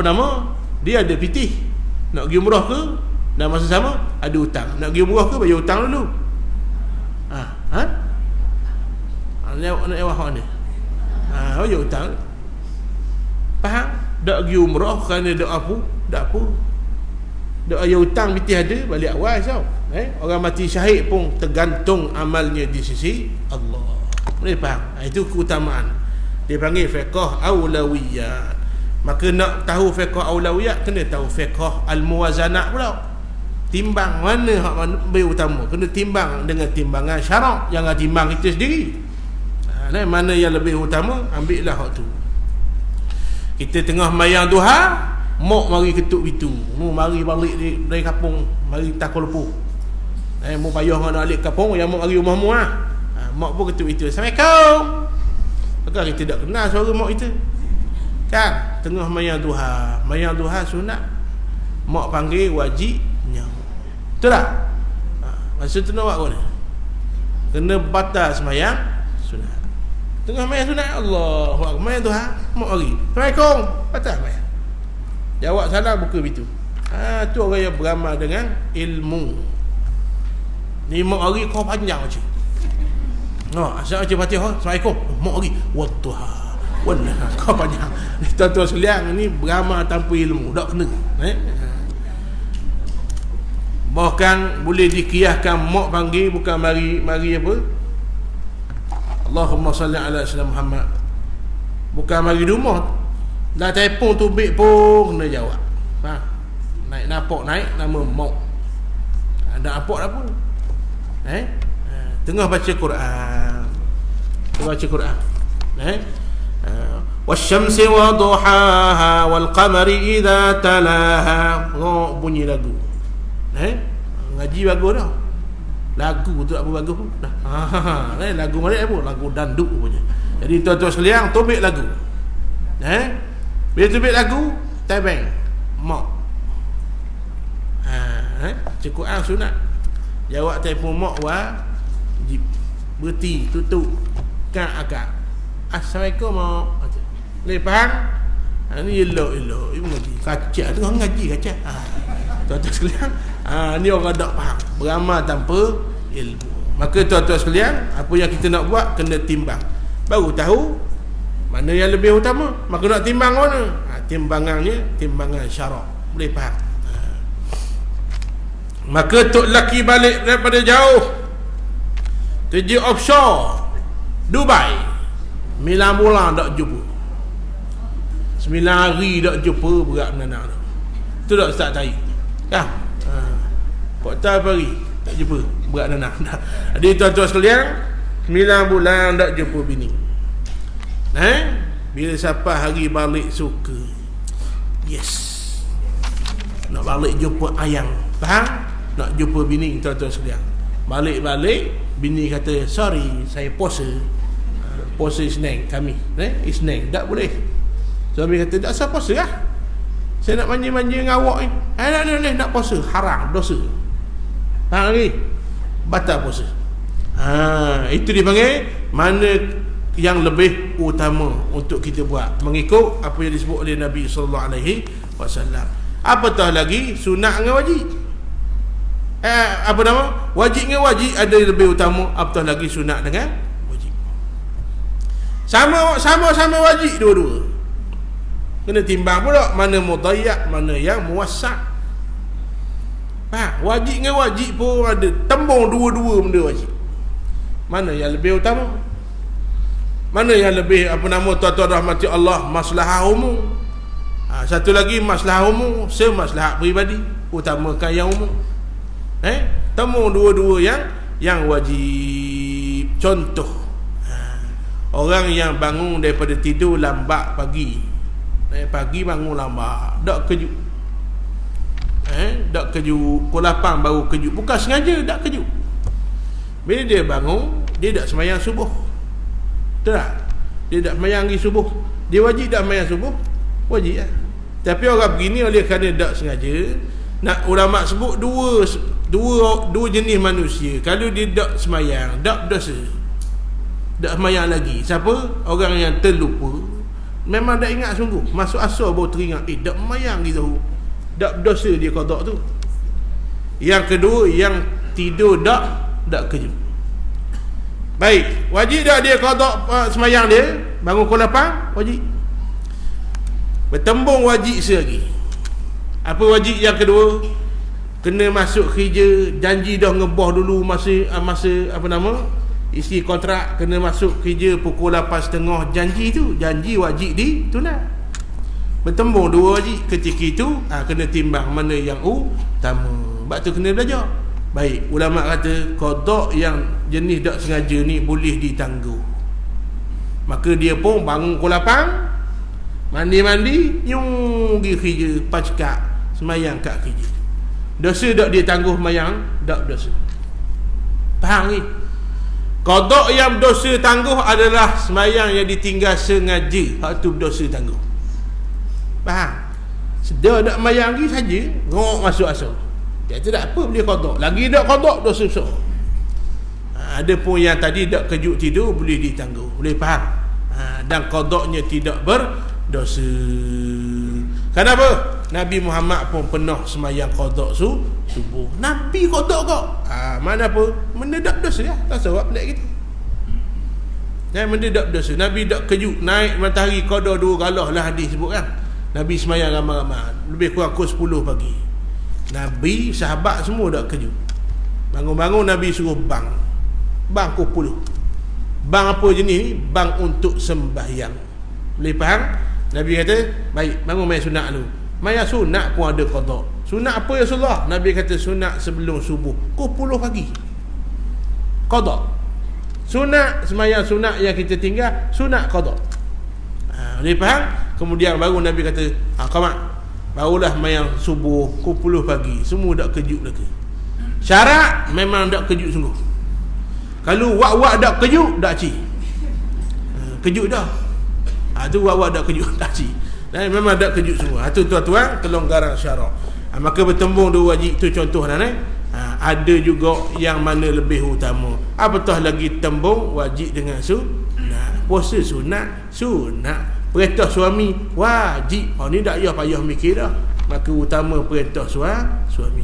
dia ada pitih. Nak pergi umrah ke, dan masa sama ada hutang. Nak pergi umrah ke, bayar hutang dulu. Nak lewat hak ni. Bayar hutang. Faham? Tak pergi umrah kerana tak apa. Tak bayar hutang pitih ada, balik awal tau. Orang mati syahid pun tergantung amalnya di sisi Allah. Boleh faham? Itu keutamaan. Dia panggil fiqh awlawiyat. Maka nak tahu fiqh awlawiyat, kena tahu fiqh al-muwazanat pula. Timbang mana hak lebih utama. Kena timbang dengan timbangan syarak, jangan timbang kita sendiri. Mana yang lebih utama, ambillah hak tu. Kita tengah mayang duha, mak mari ketuk pintu, mu mari balik dari kampung, mari Kuala Lumpur. Mu payah nak balik kampung, yang mak mari rumah mu mak pun ketuk pintu, Assalamualaikum. Maka kita tak kenal suara mak kita. Kan tengah mayang duha sunat, mak panggil wajib nyau. Betul tak? Masa tu nak buat apa ni? Kena batal semayang sunat. Tengah mayang sunat, Allahu akbar, mayang duha, mak mari, Assalamualaikum, batal mayang. Jawab salam, buka pintu. Tu orang yang beramal dengan ilmu. 5 hari kau panjang macam. Asal macam Fatihah, Assalamualaikum, mak mari, wadduha, wallah, kau panjang. Tuan-tuan sekalian, ni beramal tanpa ilmu, tak kena. Bahkan boleh dikiaskan mak panggil bukan mari apa? Allahumma salli ala sayyidina Muhammad. Bukan mari di rumah. Dah telefon tu bik pun kena jawab. Naik nama mak. Ada apa dah pun. Tengah baca Quran. Wasyamsi wa duhaha wal qamari idza talaha. Bunyi lagu. Ngaji bagus dah. Lagu tu apa bagus pun dah. Lagu mana apa? Lagu danduk punya. Jadi tuan-tuan sekalian, tobek lagu. Bila tobek lagu, tabeng mak. Quran sunat. Jawab telefon mak wajib. Berhenti, tutup. Akak. Assalamualaikum mak. Boleh faham? Ni elok. Ibu ngaji. Kacak tengah ngaji kacak. Tuan-tuan sekalian, ni orang tak faham, beramal tanpa ilmu. Maka tuan-tuan sekalian, apa yang kita nak buat kena timbang. Baru tahu Mana yang lebih utama? Maka nak timbang mana? Timbangannya timbangan syarak. Boleh faham? Maka tok lelaki balik daripada jauh, kerja offshore Dubai, 9 bulan tak jumpa, 9 hari tak jumpa berat menanak tu. Tu tak start tarik kan? Kok tak hari tak jumpa berat menanak. Jadi tuan-tuan sekalian, 9 bulan tak jumpa bini. Bila sampai hari balik suka, yes, nak balik jumpa ayang, faham? Nak jumpa bini, tuan-tuan sekalian. Balik-balik, bini kata, sorry, saya puasa. Puasa Isnin kami, Isnin, tak boleh. Suami kata, tak usah puasa lah, saya nak manja-manja dengan awak ni. Nak puasa, haram, dosa. Faham lagi? Batal puasa. Itu dipanggil mana yang lebih utama untuk kita buat, mengikut apa yang disebut oleh Nabi SAW. Apatah lagi sunat dengan wajib. Wajib dengan wajib ada yang lebih utama, apatah lagi sunat dengan wajib. Sama-sama wajib dua-dua. Kena timbang pula mana mudayyak, mana yang muwassa'. Wajib dengan wajib pun ada, tembung dua-dua benda wajib. Mana yang lebih utama? Mana yang lebih tuan-tuan rahmati Allah, maslahah umum. Satu lagi maslahah umum, semaslahat peribadi, utamakan yang umum. Temu dua-dua yang wajib. Contoh, orang yang bangun daripada tidur lambat pagi, pagi bangun lambat, tak kejut, tak kejut, pukul 8 baru kejut, bukan sengaja, tak kejut. Bila dia bangun, dia tak sembahyang subuh, tak? Dia tak sembahyang lagi subuh. Dia wajib tak sembahyang subuh? Wajib lah. Tapi orang begini oleh kerana tak sengaja, nak ulama sebut dua jenis manusia. Kalau dia tak sembahyang, tak dosa, tak sembahyang lagi. Siapa? Orang yang terlupa, memang tak ingat sungguh, masuk asal baru teringat, tak sembahyang gitu, tak dosa dia qada tu. Yang kedua, yang tidur tak kejut. Baik, wajib tak dia qada sembahyang dia, bangun pukul 8, wajib. Bertembung wajib selagi. Apa wajib yang kedua? Kena masuk kerja, janji dah ngebah dulu masa isi kontrak, kena masuk kerja pukul 8.30, janji wajib ditunai. Bertembung dua wajib. Ketika itu kena timbang mana yang utama. Sebab tu kena belajar. Baik, ulama kata qada yang jenis tak sengaja ni boleh ditangguh. Maka dia pun bangun pukul 8, mandi, nyung pergi kerja, pacekak semayang kat kerja. Dosa tak dia tangguh semayang? Tak dosa. Faham ni? Qada yang dosa tangguh adalah semayang yang ditinggal sengaja. Hak tu dosa tangguh. Faham? Sedar tak semayang lagi saja, ngok masuk asal. Dia tak apa boleh qada. Lagi tak qada dosa besar. Ada pun yang tadi tak kejut tidur boleh ditangguh. Boleh faham? Dan qadanya tidak berdosa. Kenapa? Nabi Muhammad pun pernah semayang qada subuh. Nabi qada kok. Mana apa? Mendedak dosa lah. Tak sebab pelik gitu. Mendedak dosa. Nabi tak kejut naik matahari qada 2 galah lah hadis sebut kan. Nabi semayang ramai-ramai, lebih kurang pukul 10 pagi. Nabi, sahabat semua tak kejut. Bangun-bangun Nabi suruh bang pukul 10. Bang apa jenis ni? Bang untuk sembahyang. Boleh faham? Nabi kata, baik, bangun main sunat dulu. Main sunat pun ada qada. Sunat apa ya Rasulullah? Nabi kata sunat sebelum subuh, pukul 10 pagi. Qada. Sunat sembahyang sunat yang kita tinggal, sunat qada. Boleh faham? Kemudian baru Nabi kata, qamat, barulah main subuh pukul 10 pagi. Semua tak kejut lagi. Syarat memang tak kejut sungguh. Kalau wak-wak tak kejut, tak ci. Kejut dah. Tu wak-wak tak kejut, tak ci. Dan memang tak kejut semua. Tu tuan-tuan, kelonggaran syarak. Maka bertembung dua wajib tu contoh ada juga yang mana lebih utama. Apatah lagi tembung wajib dengan sunat. Puasa sunat. Perintah suami wajib. Ni tak payah mikir dah. Maka utama perintah suami.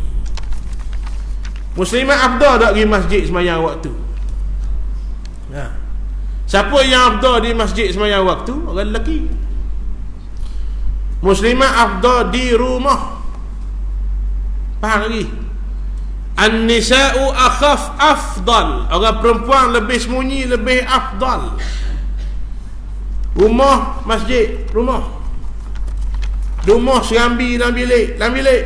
Muslimah afdal tak pergi masjid semayang waktu. Siapa yang afdal di masjid sembahyang waktu? Orang lelaki. Muslimah afdal di rumah. Faham lagi? An-nisa'u akhaf afdal. Orang perempuan lebih sembunyi, lebih afdal. Rumah, masjid, rumah. Rumah serambi dalam bilik, dalam bilik.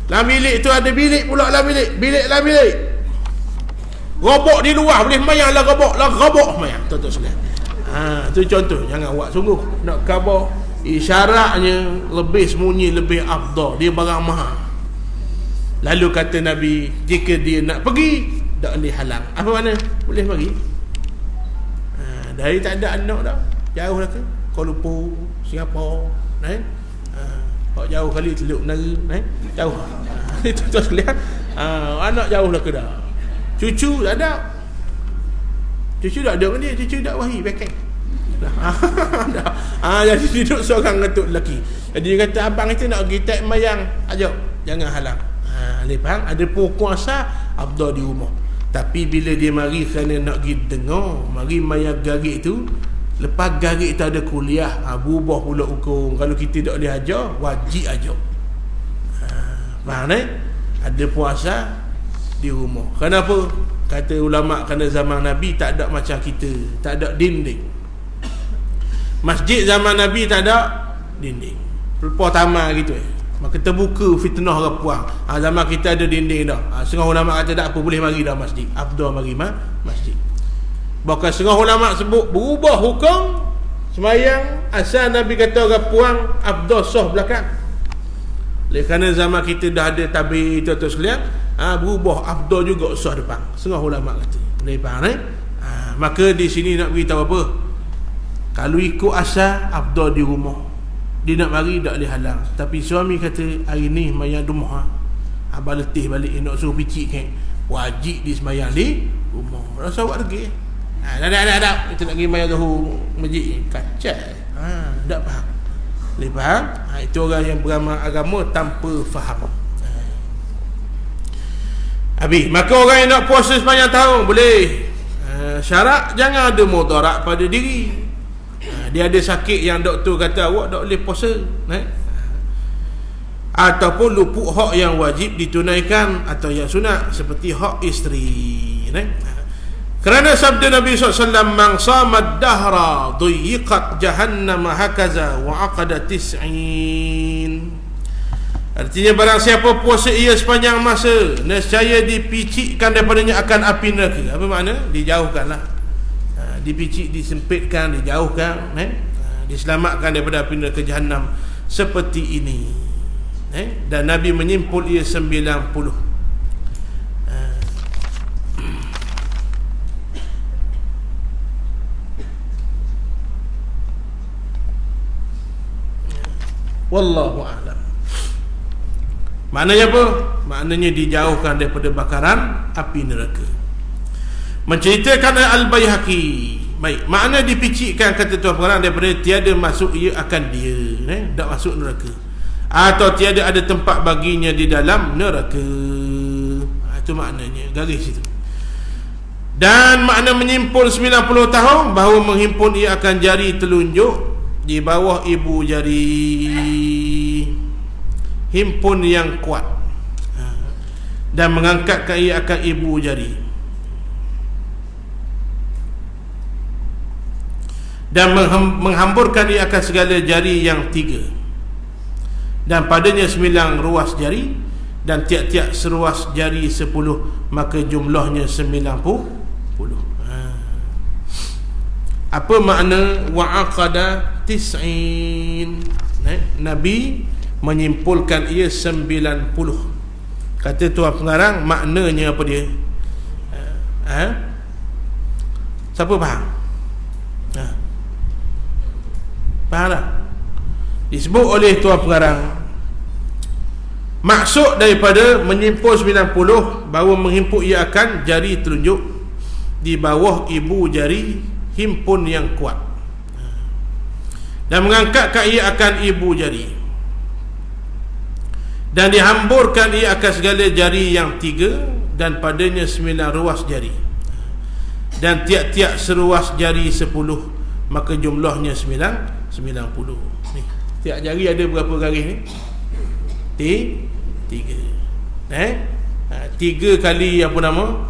Dalam bilik tu ada bilik pula dalam bilik. Bilik dalam bilik. Robok di luar boleh sembahyang lah, robok sembahyang. Tuan-tuan sekalian. Tu contoh. Jangan buat sungguh. Nak khabar isyaratnya lebih sembunyi, lebih afdal. Dia barang mahal. Lalu kata Nabi, jika dia nak pergi, tak boleh halang. Apa mana? Boleh pergi. Dari tak ada anak dah. Jauh lah ke? Kuala Lumpur, Singapura, Pak jauh kali Teluk Menara, jauh. Itu tuan sekalian. Anak jauh lah ke dah. Cucu tak ada. Cucu tak ada dengan dia. Cucu tak wahi backing. Jadi duduk seorang dengan tok lelaki. Jadi dia kata, abang itu nak pergi tak mayang, ajak, jangan halang. Dia faham? Ada pun kuasa afdal di rumah. Tapi bila dia mari kerana nak pergi dengar, mari mayang garik tu, lepas garik tu ada kuliah, berubah pula hukum. Kalau kita tak boleh ajar, wajib ajar. Faham ni? Ada puasa di rumah. Kenapa? Kata ulama, kerana zaman Nabi tak ada macam kita, tak ada dinding. Masjid zaman Nabi tak ada dinding, pelupur taman gitu. Maka terbuka fitnah ke puang. Zaman kita ada dinding dah. Setengah ulama kata tak apa, boleh mari dah masjid. Afdal mari masjid. Bahkan setengah ulama sebut berubah hukum sembahyang asal Nabi kata orang puang afdal sah belakang. Oleh kerana zaman kita dah ada tabir tuan-tuan sekalian, berubah afdal juga sah depan. Setengah ulama kata. Boleh faham maka di sini nak beritahu apa? Kalau ikut asal afdal di rumah. Dia nak mari tak boleh halang. Tapi suami kata, hari ni mayang rumah, abang letih balik, nak suruh picit kan, wajib di sembahyang di rumah. Rasa awak lagi tak kita nak pergi mayang zuhur masjid, kacau. Tak faham. Boleh faham? Itu orang yang beramal agama tanpa faham. Habis. Maka orang yang nak puasa sepanjang tahun boleh. Syarat jangan ada mudarat pada diri. Dia ada sakit yang doktor kata awak tak boleh puasa, ataupun luput hak yang wajib ditunaikan atau yang sunat, seperti hak isteri. Kerana sabda Nabi SAW, man samad dahra duyiqat jahannam hakaza wa aqada tis'in. Artinya barang siapa puasa ia sepanjang masa, nescaya dipicikkan daripadanya akan api neraka. Apa makna? Dijauhkanlah, dipicik, disempitkan, dijauhkan, diselamatkan daripada api neraka Jahannam seperti ini. Dan Nabi menyimpul ia 90. Wallahu a'lam. Maknanya apa? Maknanya dijauhkan daripada bakaran api neraka. Menceritakan Al-Baihaqi. Baik, makna dipicikkan kata tuan pengarang daripada tiada masuk ia akan dia, tak masuk neraka, atau tiada ada tempat baginya di dalam neraka. Itu maknanya, garis itu. Dan makna menyimpul 90 tahun, bahawa menghimpun ia akan jari telunjuk di bawah ibu jari, himpun yang kuat, dan mengangkatkan ia akan ibu jari, dan menghamburkan ia akan segala jari yang 3, dan padanya 9 ruas jari, dan tiap-tiap seruas jari 10, maka jumlahnya 90. Apa makna wa'aqada tis'in? Nabi menyimpulkan ia 90. Kata tuan pengarang, maknanya apa dia? Siapa faham? Faham tak? Disebut oleh tuan pengarang, maksud daripada menyimpul 90, bahawa menghimpun ia akan jari telunjuk di bawah ibu jari, himpun yang kuat, dan mengangkatkan ia akan ibu jari, dan dihamburkan ia akan segala jari yang 3, dan padanya 9 ruas jari. dan tiap-tiap seruas jari 10, maka jumlahnya 90. Ni, tiap jari ada berapa garis ni? 3. 3 kali apa nama?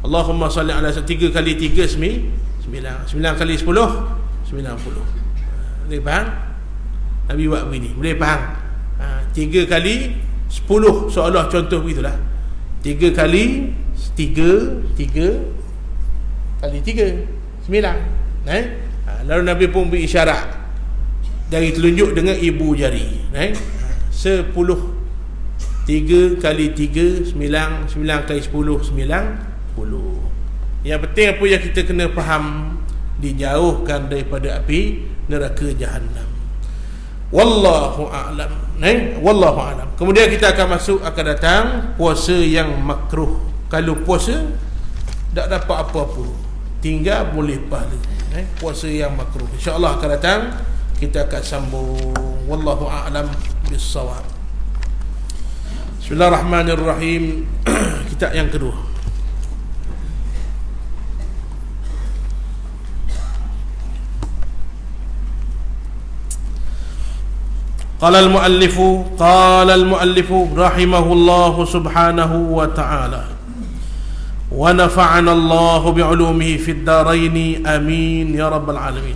Allahumma salli ala 3 kali 3 9 kali 10 90. Boleh faham? Nabi buat begini, boleh faham? 3 kali 10 seolah contoh begitulah. 3 kali 3 kali 3 9. Lalu Nabi pun beri isyarat dari telunjuk dengan ibu jari. 10. 3 kali 3 9 kali 10 90. Yang penting apa yang kita kena faham, dijauhkan daripada api neraka Jahannam. Wallahu a'lam. Wallahu a'lam. Kemudian kita akan datang puasa yang makruh. Kalau puasa tak dapat apa-apa, tinggal boleh pahala. Puasa yang makruh, insya-Allah akan datang, kita akan sambung. Wallahu a'lam bis-shawab. Bismillahirrahmanirrahim. Kitab yang kedua. Qala al-muallifu rahimahullahu subhanahu wa ta'ala, wa nafa'ana Allahu bi'ulumihi fid darain, amin ya rabbal alamin.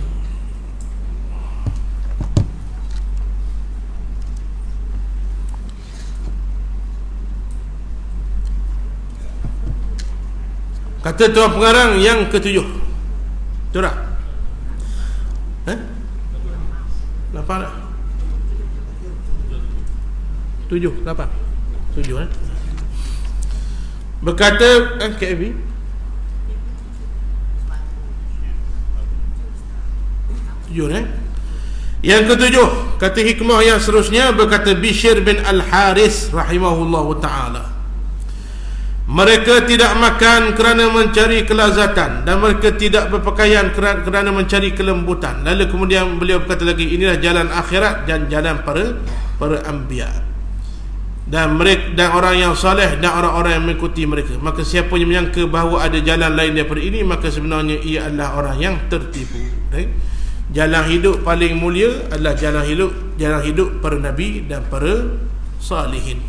Kata tuan pengarang yang ketujuh. Betul tak? 8 tak? 7 berkata KV yang ketujuh, kata hikmah yang seterusnya, berkata Bishr bin Al-Haris rahimahullahu ta'ala, mereka tidak makan kerana mencari kelazatan, dan mereka tidak berpakaian kerana mencari kelembutan. Lalu kemudian beliau berkata lagi, inilah jalan akhirat dan jalan para anbiya, dan mereka, dan orang yang soleh, dan orang-orang yang mengikuti mereka. Maka siapa yang menyangka bahawa ada jalan lain daripada ini, maka sebenarnya ia adalah orang yang tertipu. Jalan hidup paling mulia adalah jalan hidup para nabi dan para salihin.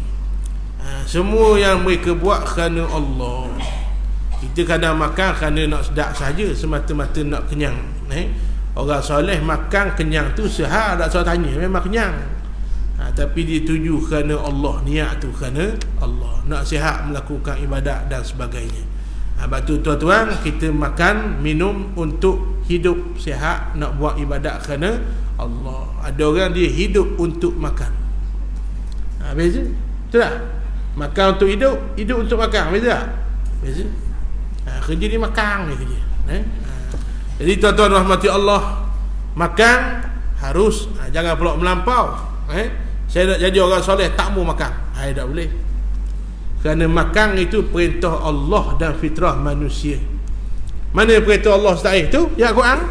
Semua yang mereka buat kerana Allah. Kita kadang makan kerana nak sedap saja, semata-mata nak kenyang. Orang soleh makan kenyang tu sehar, tak salah tanya, memang kenyang. Tapi dia tuju kerana Allah, niat tu kerana Allah, nak sihat melakukan ibadat dan sebagainya. Sebab tu tuan-tuan, kita makan minum untuk hidup sihat, nak buat ibadat kerana Allah. Ada orang dia hidup untuk makan. Beza? Betul tak? Makan untuk hidup, hidup untuk makan, beza tak? Beza. Kerja dia makan ni kerja. Jadi tuan-tuan rahmati Allah, makan harus, jangan pula melampau. Saya nak jadi orang soleh, tak mau makan, tak boleh. Kerana makan itu perintah Allah dan fitrah manusia. Mana perintah Allah setaih itu? Ya Quran,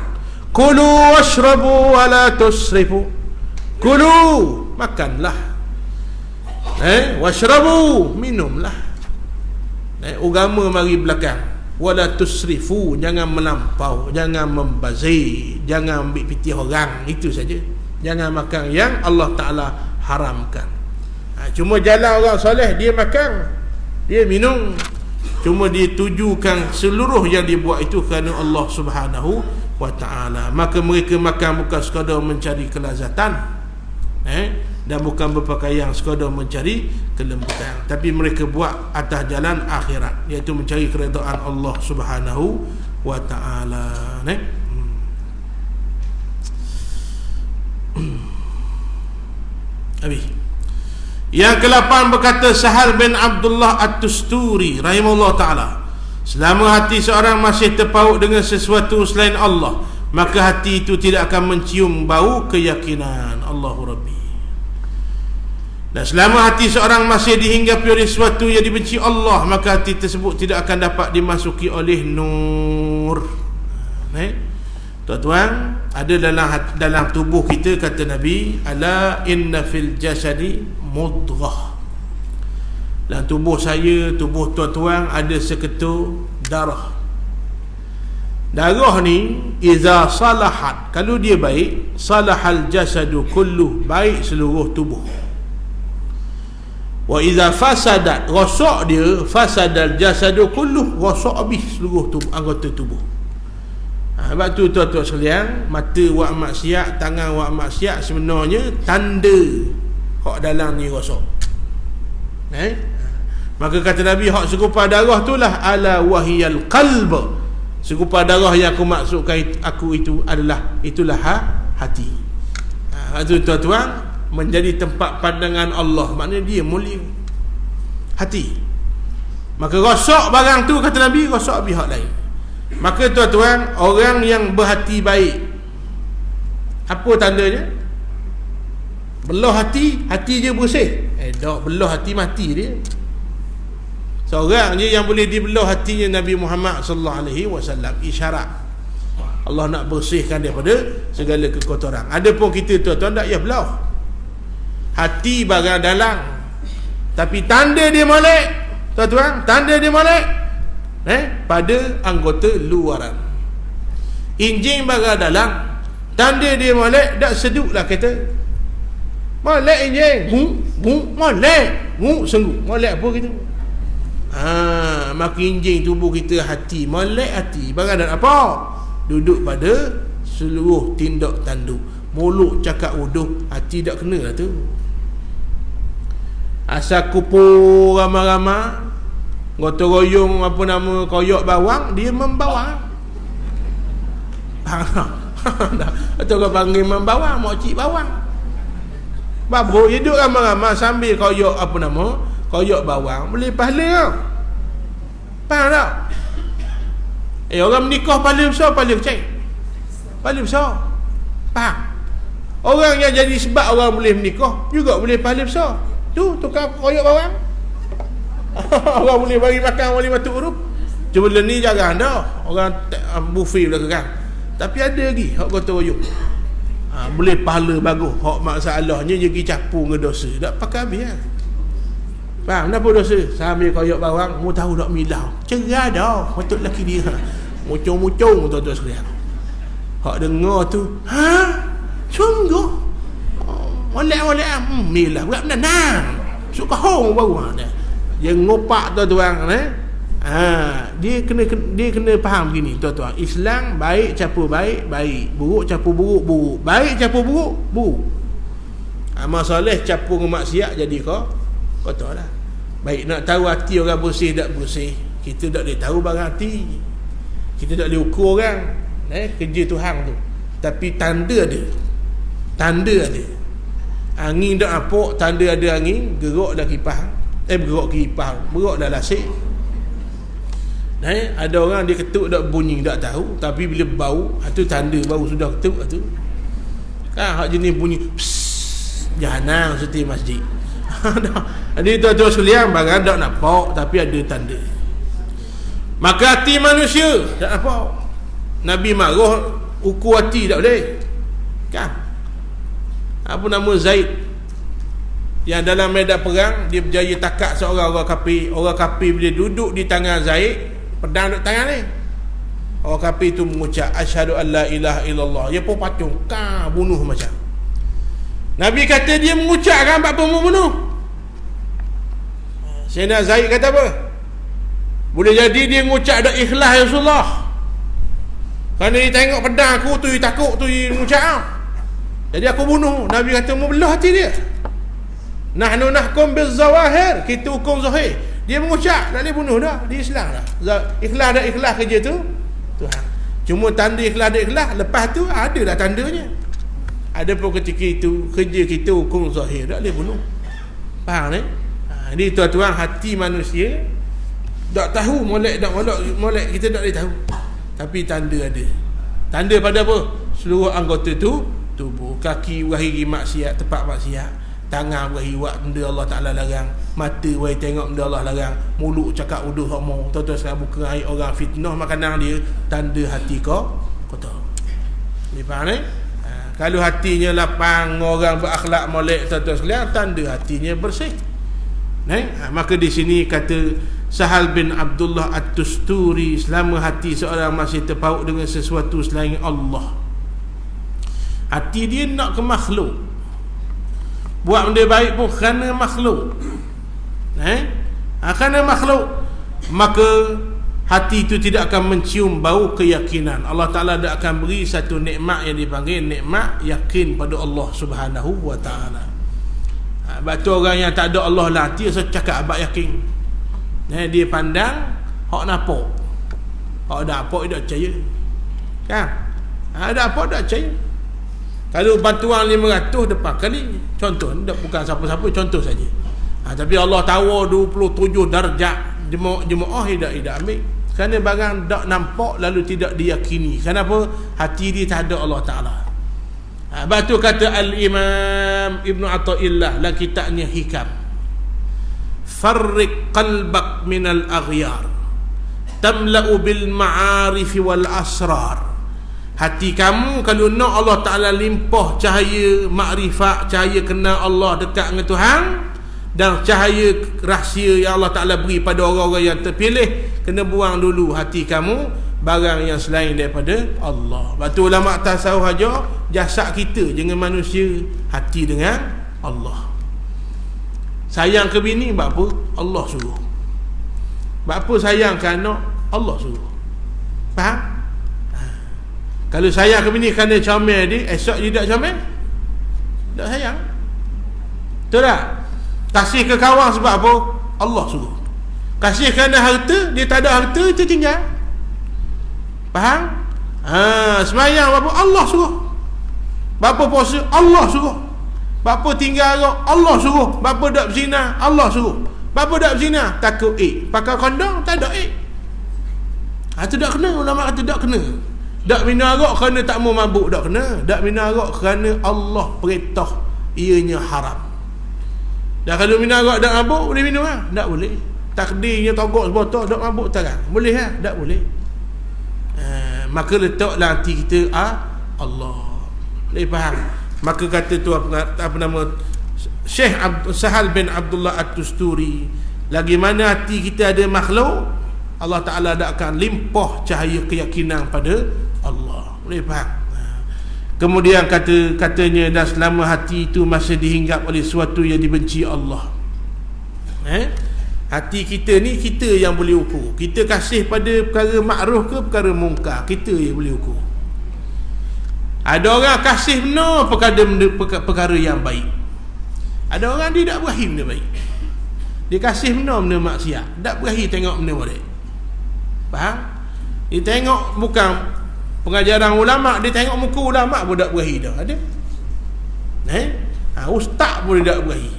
kulu washrabu wa la tusrifu. Kulu, makanlah. Washrabu, minumlah. Agama mari belakang. Wa la tusrifu, jangan melampau, jangan membazir, jangan ambil pitih orang, itu saja. Jangan makan yang Allah Ta'ala haramkan. Cuma jalan orang soleh, dia makan, dia minum, cuma dia tujukan seluruh yang dia buat itu kerana Allah Subhanahu wa Ta'ala. Maka mereka makan bukan sekadar mencari kelazatan, dan bukan berpakaian sekadar mencari kelembutan, tapi mereka buat atas jalan akhirat, iaitu mencari keredaan Allah Subhanahu wa Ta'ala. Yang ke-8 berkata Sahal bin Abdullah At-Tusturi rahimahullah ta'ala, selama hati seorang masih terpaut dengan sesuatu selain Allah, maka hati itu tidak akan mencium bau keyakinan. Allahu Rabbi. Dan selama hati seorang masih dihinggapi oleh sesuatu yang dibenci Allah, maka hati tersebut tidak akan dapat dimasuki oleh nur. Tuan-tuan, ada dalam tubuh kita, kata Nabi, ala inna fil jasadi mudghah. Dalam tubuh saya, tubuh tuan-tuan, ada seketul darah. Darah ni iza salahat, kalau dia baik, salahal jasadu kulluh, baik seluruh tubuh. Wa iza fasadat, rosak dia, fasadal jasadu kulluh, rosak habis seluruh tubuh, anggota tubuh. Sebab tu tuan-tuan sekalian, mata buat maksiat, tangan buat maksiat, sebenarnya tanda hak dalam ni rosak. Maka kata Nabi, hak segumpal darah itulah ala wahiyal qalb. Segumpal darah yang aku maksudkan itulah hati. Itu tuan-tuan, menjadi tempat pandangan Allah, maknanya dia mulia. Hati. Maka rosak barang tu, kata Nabi, rosak pihak lain. Maka tuan-tuan, orang yang berhati baik, apa tandanya? Belah hati, hati dia bersih. Tak, belah hati mati dia. Seorang je yang boleh dibelah hatinya Nabi Muhammad sallallahu alaihi wasallam, isyarat Allah nak bersihkan daripada segala kekotoran. Adapun kita tuan-tuan tak payah belah. Hati barang dalam, tapi tanda dia molek, tuan-tuan, tanda dia molek pada anggota luaran. Injing barang dalam, tanda dia molek, tak seduklah kata molek injing, molek, sengguh, molek apa gitu. Maka injing tubuh kita hati, molek hati, barang dan apa? Duduk pada seluruh tindak tanduk. Mulut cakap wuduh, hati tak kena lah tu. Asal kupur ramai-ramai, gotong royong apa nama, koyok bawang, dia membawang. Atau kau panggil membawang, mokcik bawang. Babu hidup ramai-ramai sambil koyok apa nama, koyok bawang, boleh pahala tau. Faham tak? Orang menikah pahala besar, pahala kecil, pahala besar. Faham? Orang yang jadi sebab orang boleh menikah juga boleh pahala besar. Tu tukar koyok bawang. Orang boleh bagi makan wali batu huruf. Cuma ni jarang dah. Orang buffet belakang. Tapi ada lagi hak gotong royong. Boleh pahala bagus. Hak masalahnya je pergi capu dengan dosa. Tak pakai habis lah. Faham? Kenapa dosa? Sambil koyok bawang, mu tahu tak milau. Cerah dah. Patut lelaki dia. Mucung-mucung tuan-tuan sekalian. Hak dengar tu, sungguh. Molek-molek milah. Bukan menanang. Suka hong baru. Dia ngopak tuan-tuan. Dia kena faham gini tuan-tuan. Islam baik campur baik, baik. Buruk campur buruk, buruk. Baik campur buruk, buruk. Amal soleh campur dengan maksiat jadi kotor lah. Baik, nak tahu hati orang bersih tak bersih, kita tak boleh tahu barang hati. Kita tak boleh ukur orang. Kerja Tuhan tu. Tapi tanda ada. Tanda ada. Angin tak apuk, tanda ada angin, gerak dah kipas. Bergerak kipas, bergerak dah lasik. Ada orang dia ketuk tak bunyi tak tahu, tapi bila bau, itu tanda bau sudah ketuk tu. Hak jenis bunyi psss, jahanam seperti masjid. Jadi tuan-tuan sekalian, barang tak nampak tapi ada tanda. Maka hati manusia tak nampak. Nabi marah, ukur hati tak boleh. Kan? Apa nama Zaid yang dalam medan perang dia berjaya takak seorang orang kafir. Orang kafir bila duduk di tangan Zaid, pedang duduk tangan ni, orang kafir tu mengucap asyhadu an la ilaha illallah. Dia pun pacung bunuh macam. Nabi kata dia mengucapkan apa pun membunuh. Sayyidina Zaid kata apa? Boleh jadi dia mengucap dak ikhlas ya Rasulullah. Kerana dia tengok pedang aku tu, dia takut tu, dia mengucap. Jadi aku bunuh. Nabi kata mau belah hati dia. Nahnu nahkum bil zawahir, kita hukum zahir. Dia mengucap tak boleh bunuh dah, dia Islam dah. Ikhlas dah ikhlas kerja tu Tuhan. Cuma tanda ikhlas dah ikhlas, lepas tu ada dah tandanya. Ada pun ketika itu kerja kita hukum zahir, tak boleh bunuh. Faham ni? Jadi tuan-tuan, hati manusia tak tahu molek tak molek, kita tak boleh tahu. Tapi tanda ada. Tanda pada apa? Seluruh anggota tu tubuh. Kaki wahiri maksiat, tempat maksiat. Tangan wahiri buat benda Allah Ta'ala larang. Mata wahiri tengok benda Allah larang. Mulut cakap uduh omong. Tuan-tuan sekarang buka air orang fitnah makanan dia. Tanda hati kau kotor. Ni faham ni? Kalau hatinya lapang, orang berakhlak molek, tuan-tuan sekalian, tanda hatinya bersih. Maka di sini kata Sahal bin Abdullah At-Tusturi, selama hati seorang masih terpaut dengan sesuatu selain Allah, hati dia nak ke makhluk, buat benda baik pun kerana makhluk, kerana makhluk, maka hati itu tidak akan mencium bau keyakinan. Allah Ta'ala tidak akan beri satu nikmat yang dipanggil nikmat yakin pada Allah Subhanahu wa Ta'ala. Sebab tu orang yang tak ada Allah lah hati, saya cakap abad yakin. Dia pandang hak nampak, hak tak nampak dia tak percaya, kan? Tak nampak tak percaya. Kalau bantuan 500 depan kali, contoh ni bukan siapa-siapa, contoh saja. Tapi Allah tawar 27 darjat, jemaah tidak ambil, kerana barang tak nampak lalu tidak diyakini. Kenapa? Hati dia tak ada Allah Ta'ala. Sebab tu kata Al-Imam Ibn Atta'illah dalam kitabnya Hikam, farriq qalbak minal aghyar tamla'u bil ma'arif wal asrar. Hati kamu kalau nak Allah Ta'ala limpah cahaya makrifat, cahaya kenal Allah, dekat dengan Tuhan, dan cahaya rahsia yang Allah Ta'ala beri pada orang-orang yang terpilih, kena buang dulu hati kamu barang yang selain daripada Allah. Sebab tu ulama tasawuf ajar jasad kita dengan manusia, hati dengan Allah. Sayang ke bini, sebab apa? Allah suruh. Sebab apa sayang ke anak? Allah suruh. Faham? Kalau sayang ke bini kerana comel dia, esok dia tak comel, tak sayang. Betul tak? Kasih ke kawan sebab apa? Allah suruh. Kasih kerana harta, dia tak ada harta, dia tinggal. Faham? Semayang apa? Allah suruh. Bapa puasa? Allah suruh. Bapa tinggal agak? Allah suruh. Bapa tak berzina? Allah suruh. Bapa tak berzina? Takut pakai kondom? Tak ada itu tak kena. Ulama kata tak kena. Tak minum arak kerana tak mau mabuk, tak kena. Tak minum arak kerana Allah perintah ianya haram. Dan kalau minum arak tak mabuk, boleh minum lah? Tak boleh. Takdirnya togok sebotol, tak mabuk terang, boleh lah? Tak boleh. Maka letaklah hati kita Allah. Boleh faham? Maka kata tu apa nama Syekh Sahal bin Abdullah At-Tusturi, lagi mana hati kita ada makhluk, Allah Ta'ala tak akan limpah cahaya keyakinan pada Allah. Boleh faham? Kemudian katanya, dan selama hati itu masih dihinggap oleh sesuatu yang dibenci Allah, hati kita ni kita yang boleh ukur. Kita kasih pada perkara makruh ke perkara mungkar, kita yang boleh ukur. Ada orang kasih benar perkara yang baik, ada orang dia tak berahi benda baik. Dia kasih benar benda maksiat, tak berahi tengok benda baik. Faham? Dia tengok bukan pengajaran ulama', dia tengok muka ulama' pun tak berahi dah. Ada? Ustaz pun tak berahi.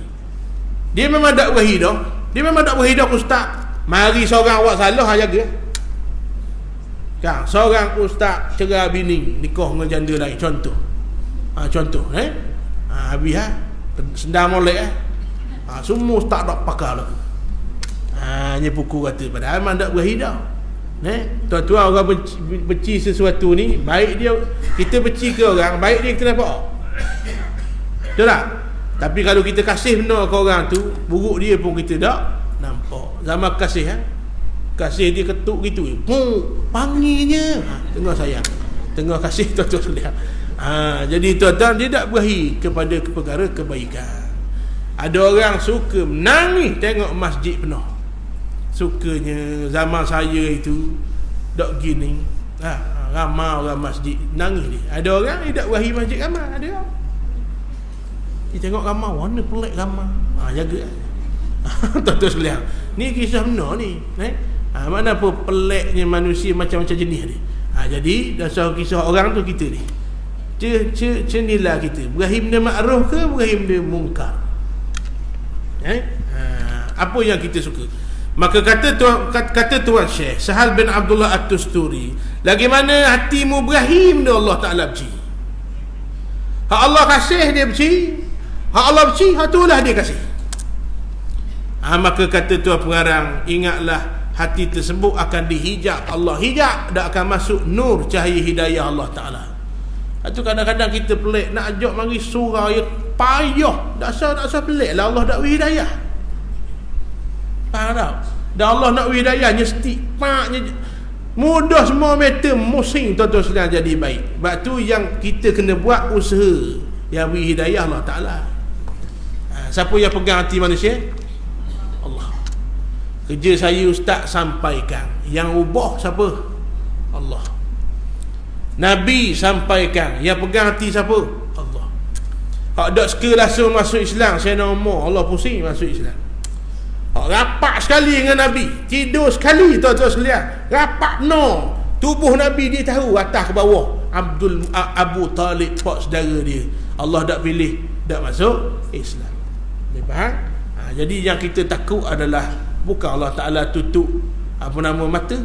Dia memang tak berahi dah. Dia memang tak berahi dah ustaz. Mari seorang awak salah jaga. Kan, seorang ustaz cerai bini, nikah dengan janda lain, contoh. Contoh, habis sendam molek semua ustaz tak pakar lah. Hanya pukul kata, padahal memang tak berahi dah. Tuan-tuan, orang benci sesuatu ni, baik dia, kita benci ke orang, baik dia kita nampak. Betul tak? Tapi kalau kita kasih benar ke orang tu, buruk dia pun kita tak nampak. Zaman kasih kasih dia ketuk gitu, panggilnya tengah sayang, tengah kasih tuan-tuan sekalian. Jadi tuan-tuan, dia tak berahi kepada perkara kebaikan. Ada orang suka menangis tengok masjid penuh. Sukanya zaman saya itu dok gini, ramai orang masjid nangis ni. Ada orang dia tak berahi masjid ramai, ada orang dia tengok ramai, warna pelik ramai, jaga. Tuan-tuan sekalian, ni kisah benar ni. Mana apa peliknya manusia macam-macam jenis ni. Jadi dasar kisah orang tu kita ni, cenila kita berahi benda makruh ke berahi benda mungkar. Apa yang kita suka. Maka kata Tuan Syekh Sahal bin Abdullah At-Tusturi, lagi mana hatimu berahi benda Allah Ta'ala benci. Hak Allah kasih dia benci, hak Allah benci, hak itulah dia kasih. Maka kata Tuan Pengarang, ingatlah hati tersebut akan dihijab Allah. Hijab, tak akan masuk nur cahaya hidayah Allah Ta'ala. Itu kadang-kadang kita pelik, nak ajak mari surah yang payah, tak sah pelik lah Allah tak beri hidayah. Faham tak? Dan Allah nak hidayah nyestik paknya mudah semua meter musing tuan-tuan sekalian jadi baik. Sebab tu yang kita kena buat usaha yang beri hidayah Allah Ta'ala. Siapa yang pegang hati manusia? Allah. Kerja saya ustaz sampaikan, yang ubah siapa? Allah. Nabi sampaikan, yang pegang hati siapa? Allah. Hak dak suka langsung masuk Islam, saya nak umur Allah pusing masuk Islam. Rapat sekali dengan Nabi, tidur sekali tuan-tuan sekalian, rapat no tubuh Nabi dia tahu atas ke bawah. Abu Talib pak saudara dia, Allah dak pilih dak masuk Islam. Boleh faham? Jadi yang kita takut adalah bukan Allah Ta'ala tutup mata,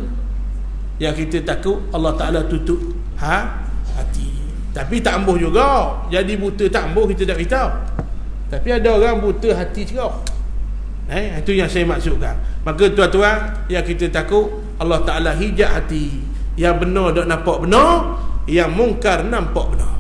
yang kita takut Allah Ta'ala tutup hati. Tapi tak ambuh juga, jadi buta tak ambuh kita tak beritahu. Tapi ada orang buta hati cerah. Itu yang saya maksudkan. Maka tuan-tuan, yang kita takut Allah Ta'ala hijab hati. Yang benar tak nampak benar, yang mungkar nampak benar.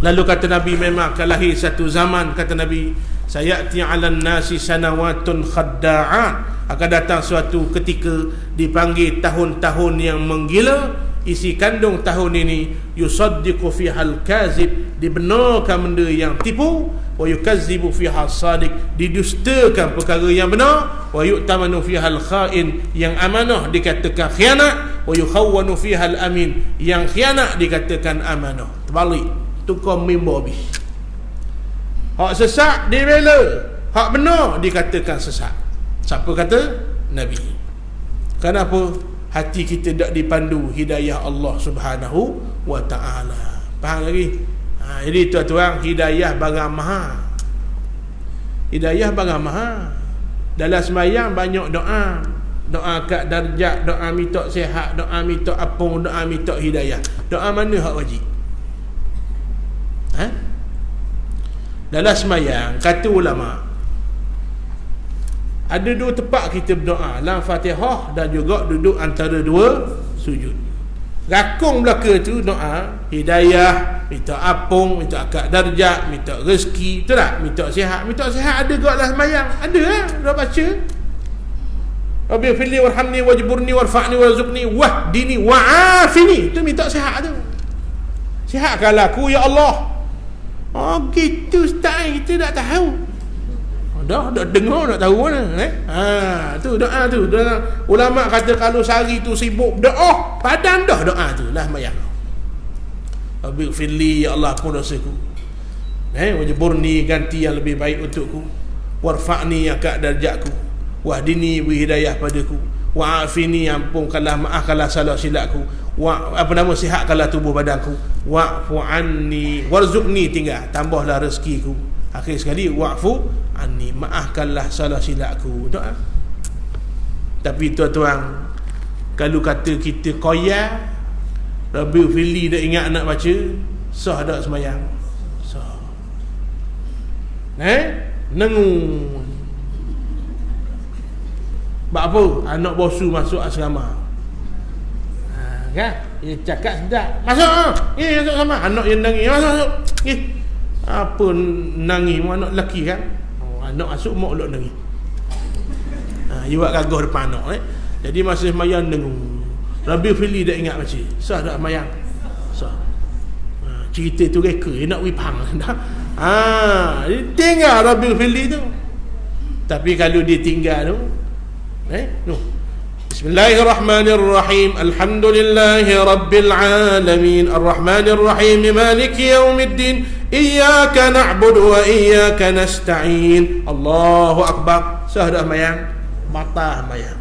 Lalu kata Nabi, memang akan lahir satu zaman, kata Nabi, sayati 'alan nasi sanawatun khadda'an, akan datang suatu ketika dipanggil tahun-tahun yang menggila. Isi kandung tahun ini yusaddiqu fihal kazib, dibenarkan benda yang tipu, wa yukazzibu fihal sadiq, didustakan perkara yang benar, wa yu'tamanu fihal khain, yang amanah dikatakan khianat, wa yukhawwanu fihal amin, yang khianat dikatakan amanah. Terbalik, tukar mimbar habis. Hak sesat dibela, hak benar dikatakan sesat. Siapa kata? Nabi. Kenapa? Hati kita tak dipandu hidayah Allah Subhanahu wa ta'ala. Faham lagi? Jadi tuan-tuan, hidayah barang mahal. Hidayah barang mahal. Dalam sembahyang banyak doa. Doa kat darjat, doa minta sihat, doa minta apung, doa minta hidayah. Doa mana hak wajib? Dalam sembahyang, kata ulama, ada dua tempat kita berdoa, dalam Fatihah dan juga duduk antara dua sujud. Rakung belaka tu doa hidayah, minta apung, minta akad darjat, minta rezeki, betul tak? Minta sihat. Minta sihat ada juga dalam sembahyang. Ada dah baca. Rabbi firli warhamni wajburni warfa'ni warzuqni wahdini wa'afini. Tu minta sihat tu. Sihatkan aku ya Allah. Oh gitu ustaz, kita tak tahu. Dah dengar, nak tahu mana tu doa tu. Ulama kata kalau sehari tu sibuk doa, padan dah doa tu lah mayang. Rabbi firli, ya Allah ampun dosaku, wajburni, ganti yang lebih baik untukku, warfa'ni, angkat darjatku, wahdini, beri hidayah padaku, wa'afini, ampunkanlah, maafkanlah salah silapku, sihatkanlah tubuh badanku, wa'fu anni warzuqni, tinggal tambahlah rezekiku. Akhir sekali, wa'fu anni, maafkanlah salah silapku. Doa. Tapi tuan-tuan, kalau kata kita koyak Rabbi firli dah ingat nak baca, sah tak sembahyang? Sah. Nengung. Sebab apa? Anak bosu masuk asrama. Kan? Dia cakap sedap. Masuk! Masuk asrama. Anak yang nangis. Masuk! Apa nangis? Anak lelaki kan? Anak masuk, mak ulak nangis. You buat gagah depan anak. Jadi masa sembahyang dengung. Rabbi firli dah ingat baca. Sah tak sembahyang? Sah. Cerita tu reka. Dia nak wipang. Dia tinggal Rabbi firli tu. Tapi kalau dia tinggal tu, Bismillahirrahmanirrahim. Alhamdulillahi rabbil alamin. Arrahmanirrahim. Maliki yaumiddin. Iyyaka na'budu wa iyyaka nasta'in. Allahu akbar. Sah dah sembahyang? Mata sembahyang.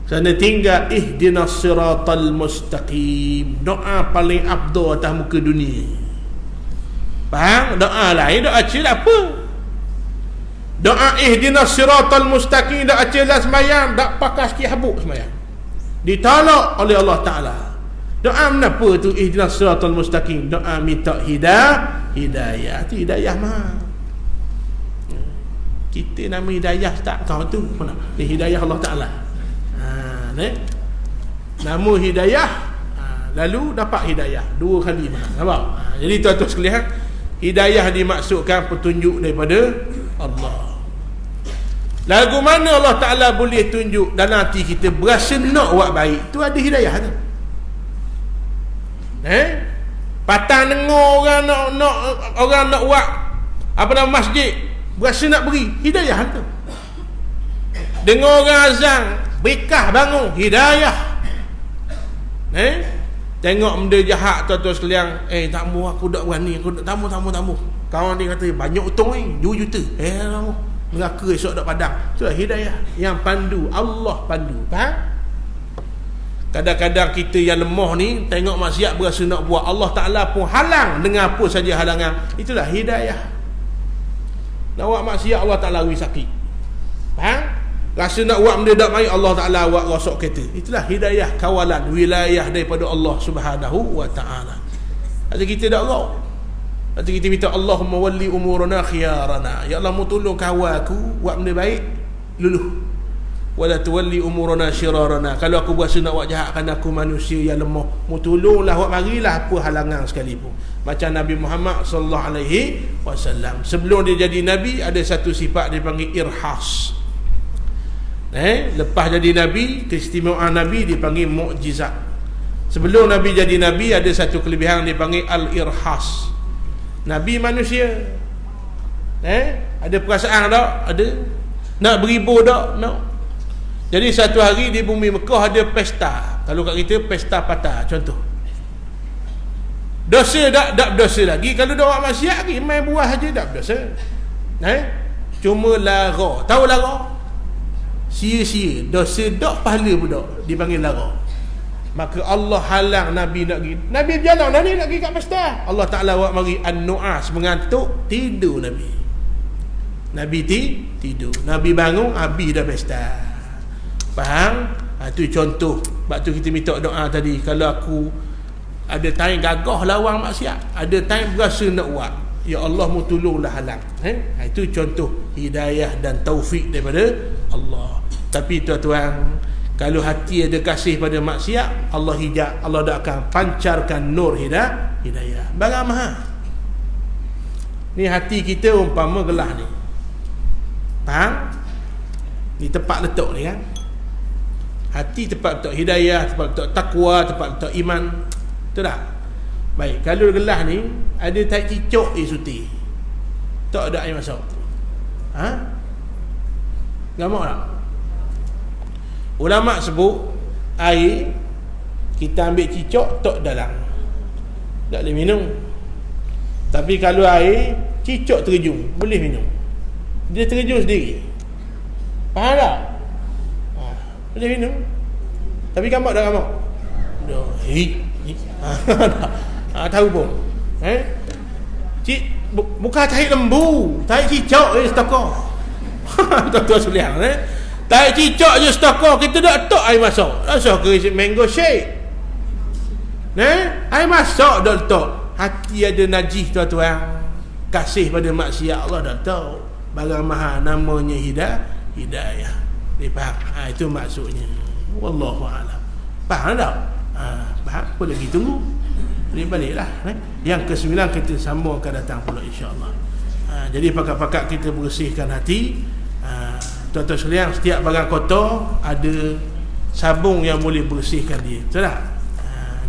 Sana tinggal ihdinas siratal mustaqim. Doa paling afdal atas muka dunia. Faham? Doa lain, doa kecil apa? Doa ihdinas siratal mustaqim, doa kecil lah sembahyang, tak pakai sikit habuk sembahyang. Ditolak oleh Allah Ta'ala. Doa kenapa tu ihdinas siratal mustaqim? Doa minta hidayah. Tu hidayah mah. Kita nama hidayah tak tahu tu mana. Ni hidayah Allah Ta'ala. Nama hidayah, lalu dapat hidayah dua kali mana. Nampak? Jadi tuan-tuan sekalian, hidayah dimaksudkan petunjuk daripada Allah. Lagu mana Allah Ta'ala boleh tunjuk dalam hati kita berasa nak buat baik, tu ada hidayah tu. Patang dengar orang nak buat apa nama masjid, berasa nak beri, hidayah tu. Dengar orang azan, berkah bangun, hidayah. Tengok benda jahat tuan-tuan sekalian, tak mau aku tak berani, aku tak tamu. Kawan dia kata banyak untung ni, 2 juta. Neraka esok tak padang. Itulah hidayah yang pandu, Allah pandu. Faham? Kadang-kadang kita yang lemah ni tengok maksiat berasa nak buat, Allah Ta'ala pun halang dengan apa saja halangan. Itulah hidayah. Nak buat maksiat Allah Ta'ala beri sakit. Faham? Rasa nak buat benda tak baik, Allah Ta'ala buat rosak kereta. Itulah hidayah, kawalan, wilayah daripada Allah Subhanahu wa Ta'ala. Ada kita tak tahu. Nanti kita minta Allahumma walli umurana khiyarana. Ya Allah, mu tolong kawal aku buat benda baik, luluh. Wala tuwalli umurana syirarana. Kalau aku berasa nak buat jahat kerana aku manusia yang lemah, mu tolonglah buat marilah apa halangan sekalipun. Macam Nabi Muhammad sallallahu alaihi wasallam, sebelum dia jadi nabi ada satu sifat dia panggil irhas. Lepas jadi nabi, keistimewaan nabi dipanggil mukjizat. Sebelum nabi jadi nabi ada satu kelebihan dipanggil al-irhas. Nabi manusia, ada perasaan tak? Ada. Nak beribu tak? No. Jadi satu hari di bumi Mekah ada pesta. Kalau kat kita pesta patah contoh. Dosa tak berdosa lagi. Kalau dah buat maksiat lagi, main buah saja tak berdosa. Cuma lara. Tahu lara? Sia-sia. Dosa tak, pahala pun tak. Dipanggil lara. Maka Allah halang Nabi nak pergi. Nabi berjalan, Nabi nak pergi kat pesta. Allah Ta'ala buat mari an-nu'as, mengantuk, tidur Nabi. Nabi tidur. Nabi bangun, habis dah pesta. Faham? Itu contoh. Sebab tu kita minta doa tadi. Kalau aku ada time gagah lawan maksiat, ada time berasa nak buat, ya Allah mu tolonglah halang. Itu contoh hidayah dan taufik daripada Allah. Tapi tuan-tuan, kalau hati ada kasih pada maksiat, Allah hijab, Allah dah akan pancarkan nur hidayah. Barang mahal. Ni hati kita umpama gelah ni. Faham? Ni tempat letak ni kan. Hati tempat letak hidayah, tempat letak takwa, tempat letak iman. Betul tak? Baik, kalau gelah ni ada tai cicok suti, tak ada air masuk. Gamak tak? Ulama sebut air kita ambil cicok tok dalam, tak boleh minum. Tapi kalau air cicok terjun, boleh minum. Dia terjun sendiri. Faham tak? Boleh minum. Tapi gamak dah gamak. Tahu pun. Bukan tahi lembu, tahi cicok stokor. Tuan-tuan sekalian, tahi cicok je stokor, kita dak letak air masuk. Rasa ke mango shake. Air masuk dak letak. Hati ada najis tuan-tuan. Kasih pada maksiat Allah dah tahu. Barang mahal namanya hidayah. Dia faham? Itu maksudnya. Wallahu a'lam. Faham tak? Faham? Apa lagi tunggu? Boleh baliklah. Yang ke-9 kita sambung akan datang pula insya-Allah. Jadi pakat-pakat kita bersihkan hati. Tuan-tuan sekalian, setiap barang kotor ada sabung yang boleh bersihkan dia. Betul tak?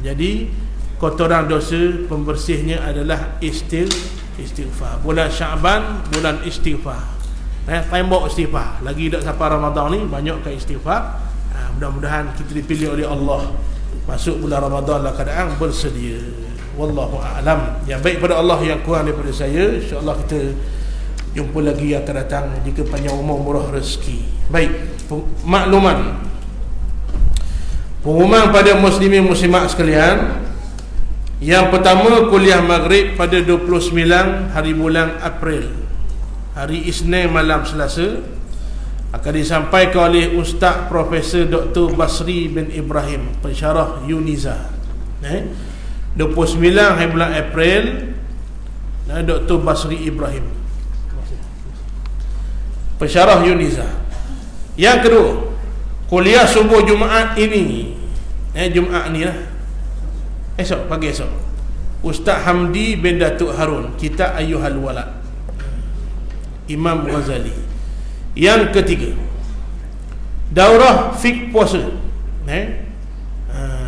Jadi kotoran dosa pembersihnya adalah istighfar. Bulan Syaban bulan istighfar. Tembok istighfar. Lagi dak sampai Ramadan ni banyakkan istighfar. Mudah-mudahan kita dipilih oleh Allah masuk bulan Ramadan dalam keadaan bersedia. Wallahu a'lam. Yang baik pada Allah, yang kurang daripada saya, insya-Allah kita jumpa lagi akan datang jika panjang umur murah rezeki. Baik, makluman. Pengumuman pada muslimin muslimat sekalian. Yang pertama, kuliah maghrib pada 29 hari bulan April, hari Isnin malam Selasa, akan disampaikan oleh Ustaz Profesor Dr. Basri bin Ibrahim, pensyarah Uniza. 29 hari bulan April, Dr. Basri Ibrahim, pensyarah Uniza. Yang kedua, kuliah subuh Jumaat ini, Jumaat ni lah, esok, pagi esok, Ustaz Hamdi bin Datuk Harun, Kitab Ayyuhal Walad, Imam Ghazali. Yang ketiga, daurah fik puasa.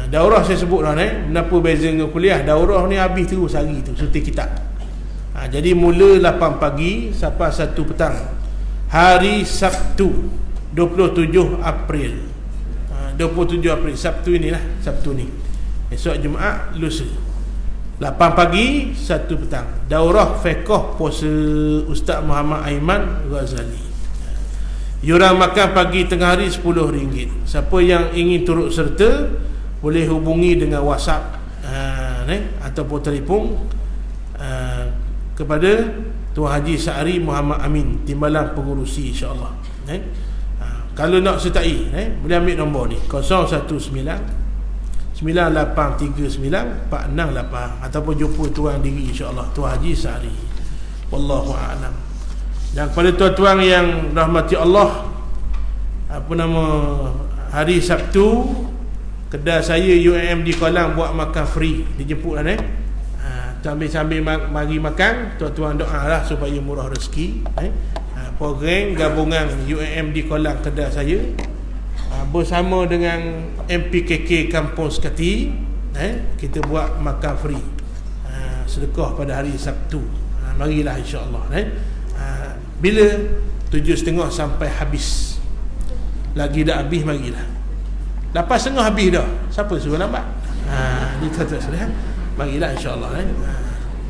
Daurah saya sebut dah, kenapa beza dengan kuliah. Daurah ni habis terus hari tu, seperti kitab. Jadi mula 8 pagi sampai 1 petang, hari Sabtu 27 April. 27 April, Sabtu inilah, Sabtu ni. Esok Jumaat, lusa 8 pagi 1 petang. Daurah fiqh puasa Ustaz Muhammad Aiman Ghazali. Yuran makan pagi tengah hari RM10. Siapa yang ingin turut serta boleh hubungi dengan WhatsApp ataupun telefon kepada Tuan Haji Sa'ari Muhammad Amin, Timbalan Pengurusi, insya-Allah. Kalau nak sertai, boleh ambil nombor ni 019 9839 468 ataupun jumpa tuan diri, insya-Allah, Tuan Haji Sa'ari. Wallahu a'lam. Dan kepada tuan-tuan yang rahmati Allah, hari Sabtu kedai saya UMM di Kolam buat makan free, dijemput lah sambil mari makan. Tuan-tuan doa lah supaya murah rezeki. Program gabungan UMM di Kolam kedai saya bersama dengan MPKK Kampung Sekati, kita buat makan free sedekah pada hari Sabtu. Marilah, insya-Allah. Bila 7.30 sampai habis. Lagi dah habis, marilah. 8.30 habis dah. Siapa suruh lambat? Ni tuan-tuan sekalian, marilah, insya-Allah.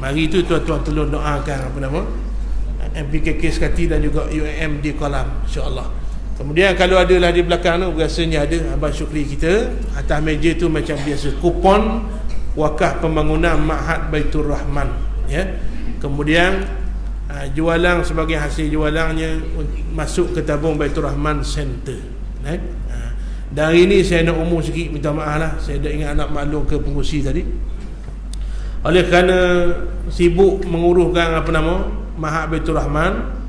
Mari tu tuan-tuan tolong doakan MPKK Sekati dan juga UAM di Kolam, insya-Allah. Kemudian kalau ada lah di belakang tu, biasanya ada Abang Syukri kita atas meja tu macam biasa, kupon wakaf pembangunan Ma'had Baitur Rahman, Kemudian jualan, sebagai hasil jualannya masuk ke tabung Baitur Rahman Center. Dan hari ni saya nak umum sikit, minta maaf lah, saya dah ingat nak maklum ke pengurusi tadi. Oleh kerana sibuk menguruskan Ma'had Baitur Rahman,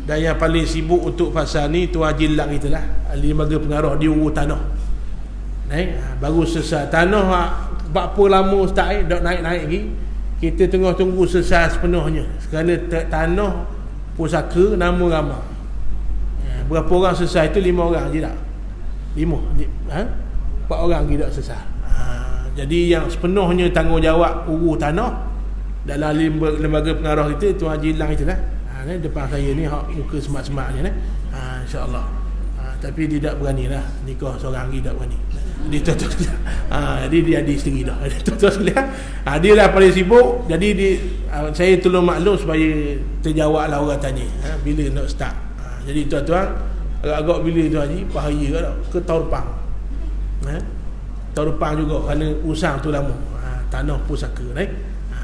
dan yang paling sibuk untuk fasa ni Tuan Haji Lang itulah, lembaga pengarah di urus tanah. Baru selesai tanah, berapa lama start dak naik-naik lagi. Kita tengah tunggu selesai sepenuhnya. Kerana tanah pusaka nama ramai. Berapa orang selesai tu? 5 orang je tak? 4 orang je tak selesai. Jadi yang sepenuhnya tanggungjawab urus tanah dalam lembaga pengarah kita Tuan Haji Lang itulah. Depan saya ni muka semak-semak ni, insya-Allah. Tapi dia tak berani lah nikah seorang lagi, tak berani. Dia tuan-tuan sekalian. Jadi dia ada isteri dah. Tuan-tuan sekalian. Dia dah paling sibuk. Jadi saya tolong maklum supaya terjawab lah orang tanya bila nak start. Jadi tuan-tuan, agak-agak bila tu Haji bahaya ke Taurpang. Taurpang juga kerana usang tu lama. Tanah pusaka.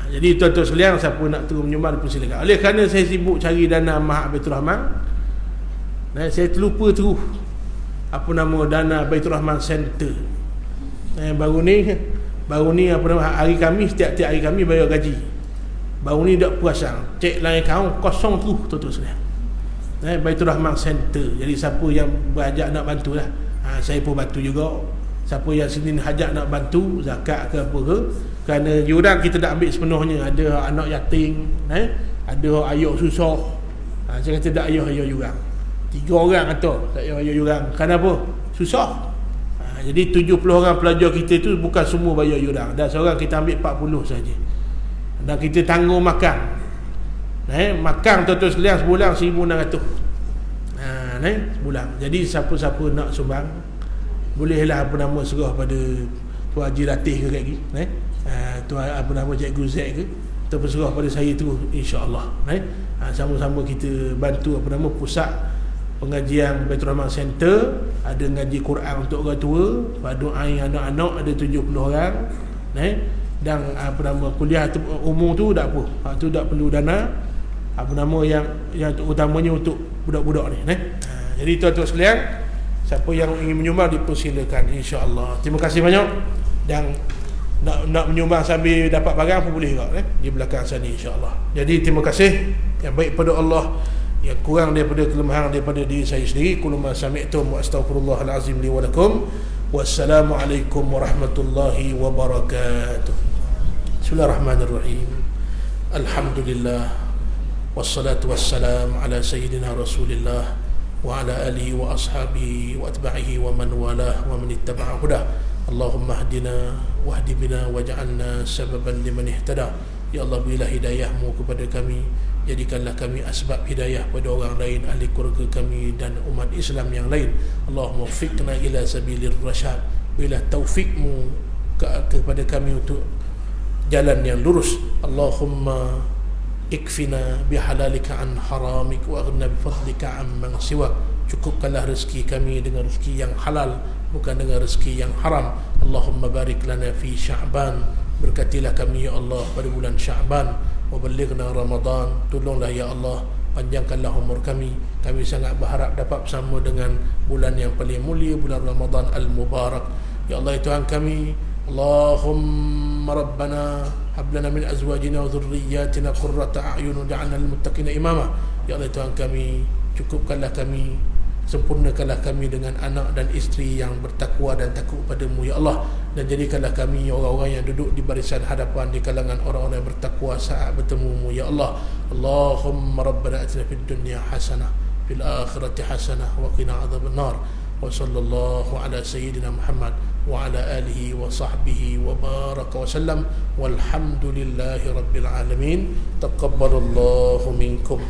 Jadi tuan-tuan sekalian, siapa nak turun menyumbang dipersilakan. Oleh kerana saya sibuk cari dana Ma'had Baitur Rahman, saya terlupa terus dana Baitur Rahman Center. Baru ni hari Khamis, setiap hari Khamis bayar gaji. Baru ni dak puasang, cek lain kaum kosong terus, tuan-tuan sekalian. Baitur Rahman Center. Jadi siapa yang berhajat nak bantulah, saya pun bantu juga. Siapa yang sini hajat nak bantu zakat ke apa ke, kerana yuran kita tak ambil sepenuhnya. Ada anak yatim, ada ayah susah, saya kata tak ayah yuran. 3 orang atau tak ayah yuran. Kenapa? Susah. Jadi 70 orang pelajar kita tu bukan semua bayar yuran, dan seorang kita ambil 40 saja. Dan kita tanggung makan. Makan tuan-tuan sekalian sebulan 1,600. Sebulan. Jadi siapa-siapa nak sumbang, bolehlah serah pada Tuan Haji Ratih ke lagi, Tuan Cikgu Zaid ke, ataupun serah pada saya tu, insya-Allah. Sama-sama kita bantu pusat pengajian Baitur Rahman Center. Ada ngaji Quran untuk orang tua, doain anak-anak ada 70 orang, dan kuliah umum tu tak apa, tu tak perlu dana, yang utamanya untuk budak-budak ni. Jadi tuan-tuan sekalian, siapa yang ingin menyumbang dipersilakan, insya-Allah. Terima kasih banyak. Dan nak menyumbang sambil dapat barang pun boleh juga di belakang sana, insya-Allah. Jadi terima kasih yang baik pada Allah, yang kurang daripada kelemahan daripada diri saya sendiri. Qul ma sami'tum wa astaghfirullahal azim li wa lakum. Wassalamualaikum warahmatullahi wabarakatuh. Bismillahirrahmanirrahim. Alhamdulillah wassalatu wassalam ala sayyidina Rasulillah wa ala alihi wa ashabihi wa atba'ihi wa man walah wa man ittaba'a hudah. Allahumma hdina wahdi bina waj'alna sababan liman ihtada. Ya Allah, berilah hidayahmu kepada kami, jadikanlah kami asbab hidayah pada orang lain, ahli keluarga kami dan umat Islam yang lain. Allahumma waffiqna ila sabilir rasyad. Berilah taufikmu kepada kami untuk jalan yang lurus. Allahumma ikfina bihalalika an haramik wa aghna bifadlika amman siwak. Cukupkanlah rezeki kami dengan rezeki yang halal, bukan dengan rezeki yang haram. Allahumma barik lana fi Sya'ban. Berkatilah kami ya Allah pada bulan Sya'ban. Wa ballighna Ramadan. Tolonglah ya Allah, panjangkanlah umur kami. Kami sangat berharap dapat bersama dengan bulan yang paling mulia, bulan Ramadan al-Mubarak. Ya Allah, Tuhan kami, Allahumma Rabbana hab lana min azwajina wa dhurriyyatina qurrata a'yun waj'alna lil muttaqina imama. Ya Allah, Tuhan kami, cukupkanlah kami, sempurnakanlah kami dengan anak dan isteri yang bertakwa dan takut padamu ya Allah, dan jadikanlah kami orang-orang yang duduk di barisan hadapan di kalangan orang-orang yang bertakwa saat bertemumu ya Allah. Allahumma Rabbana atina fid dunya hasanah fil akhirati hasanah wa qina adzaban nar. Wa sallallahu ala sayyidina Muhammad wa ala alihi wa sahbihi wa baraka wa sallam. Walhamdulillahi rabbil alamin. Taqabbalallahu minkum.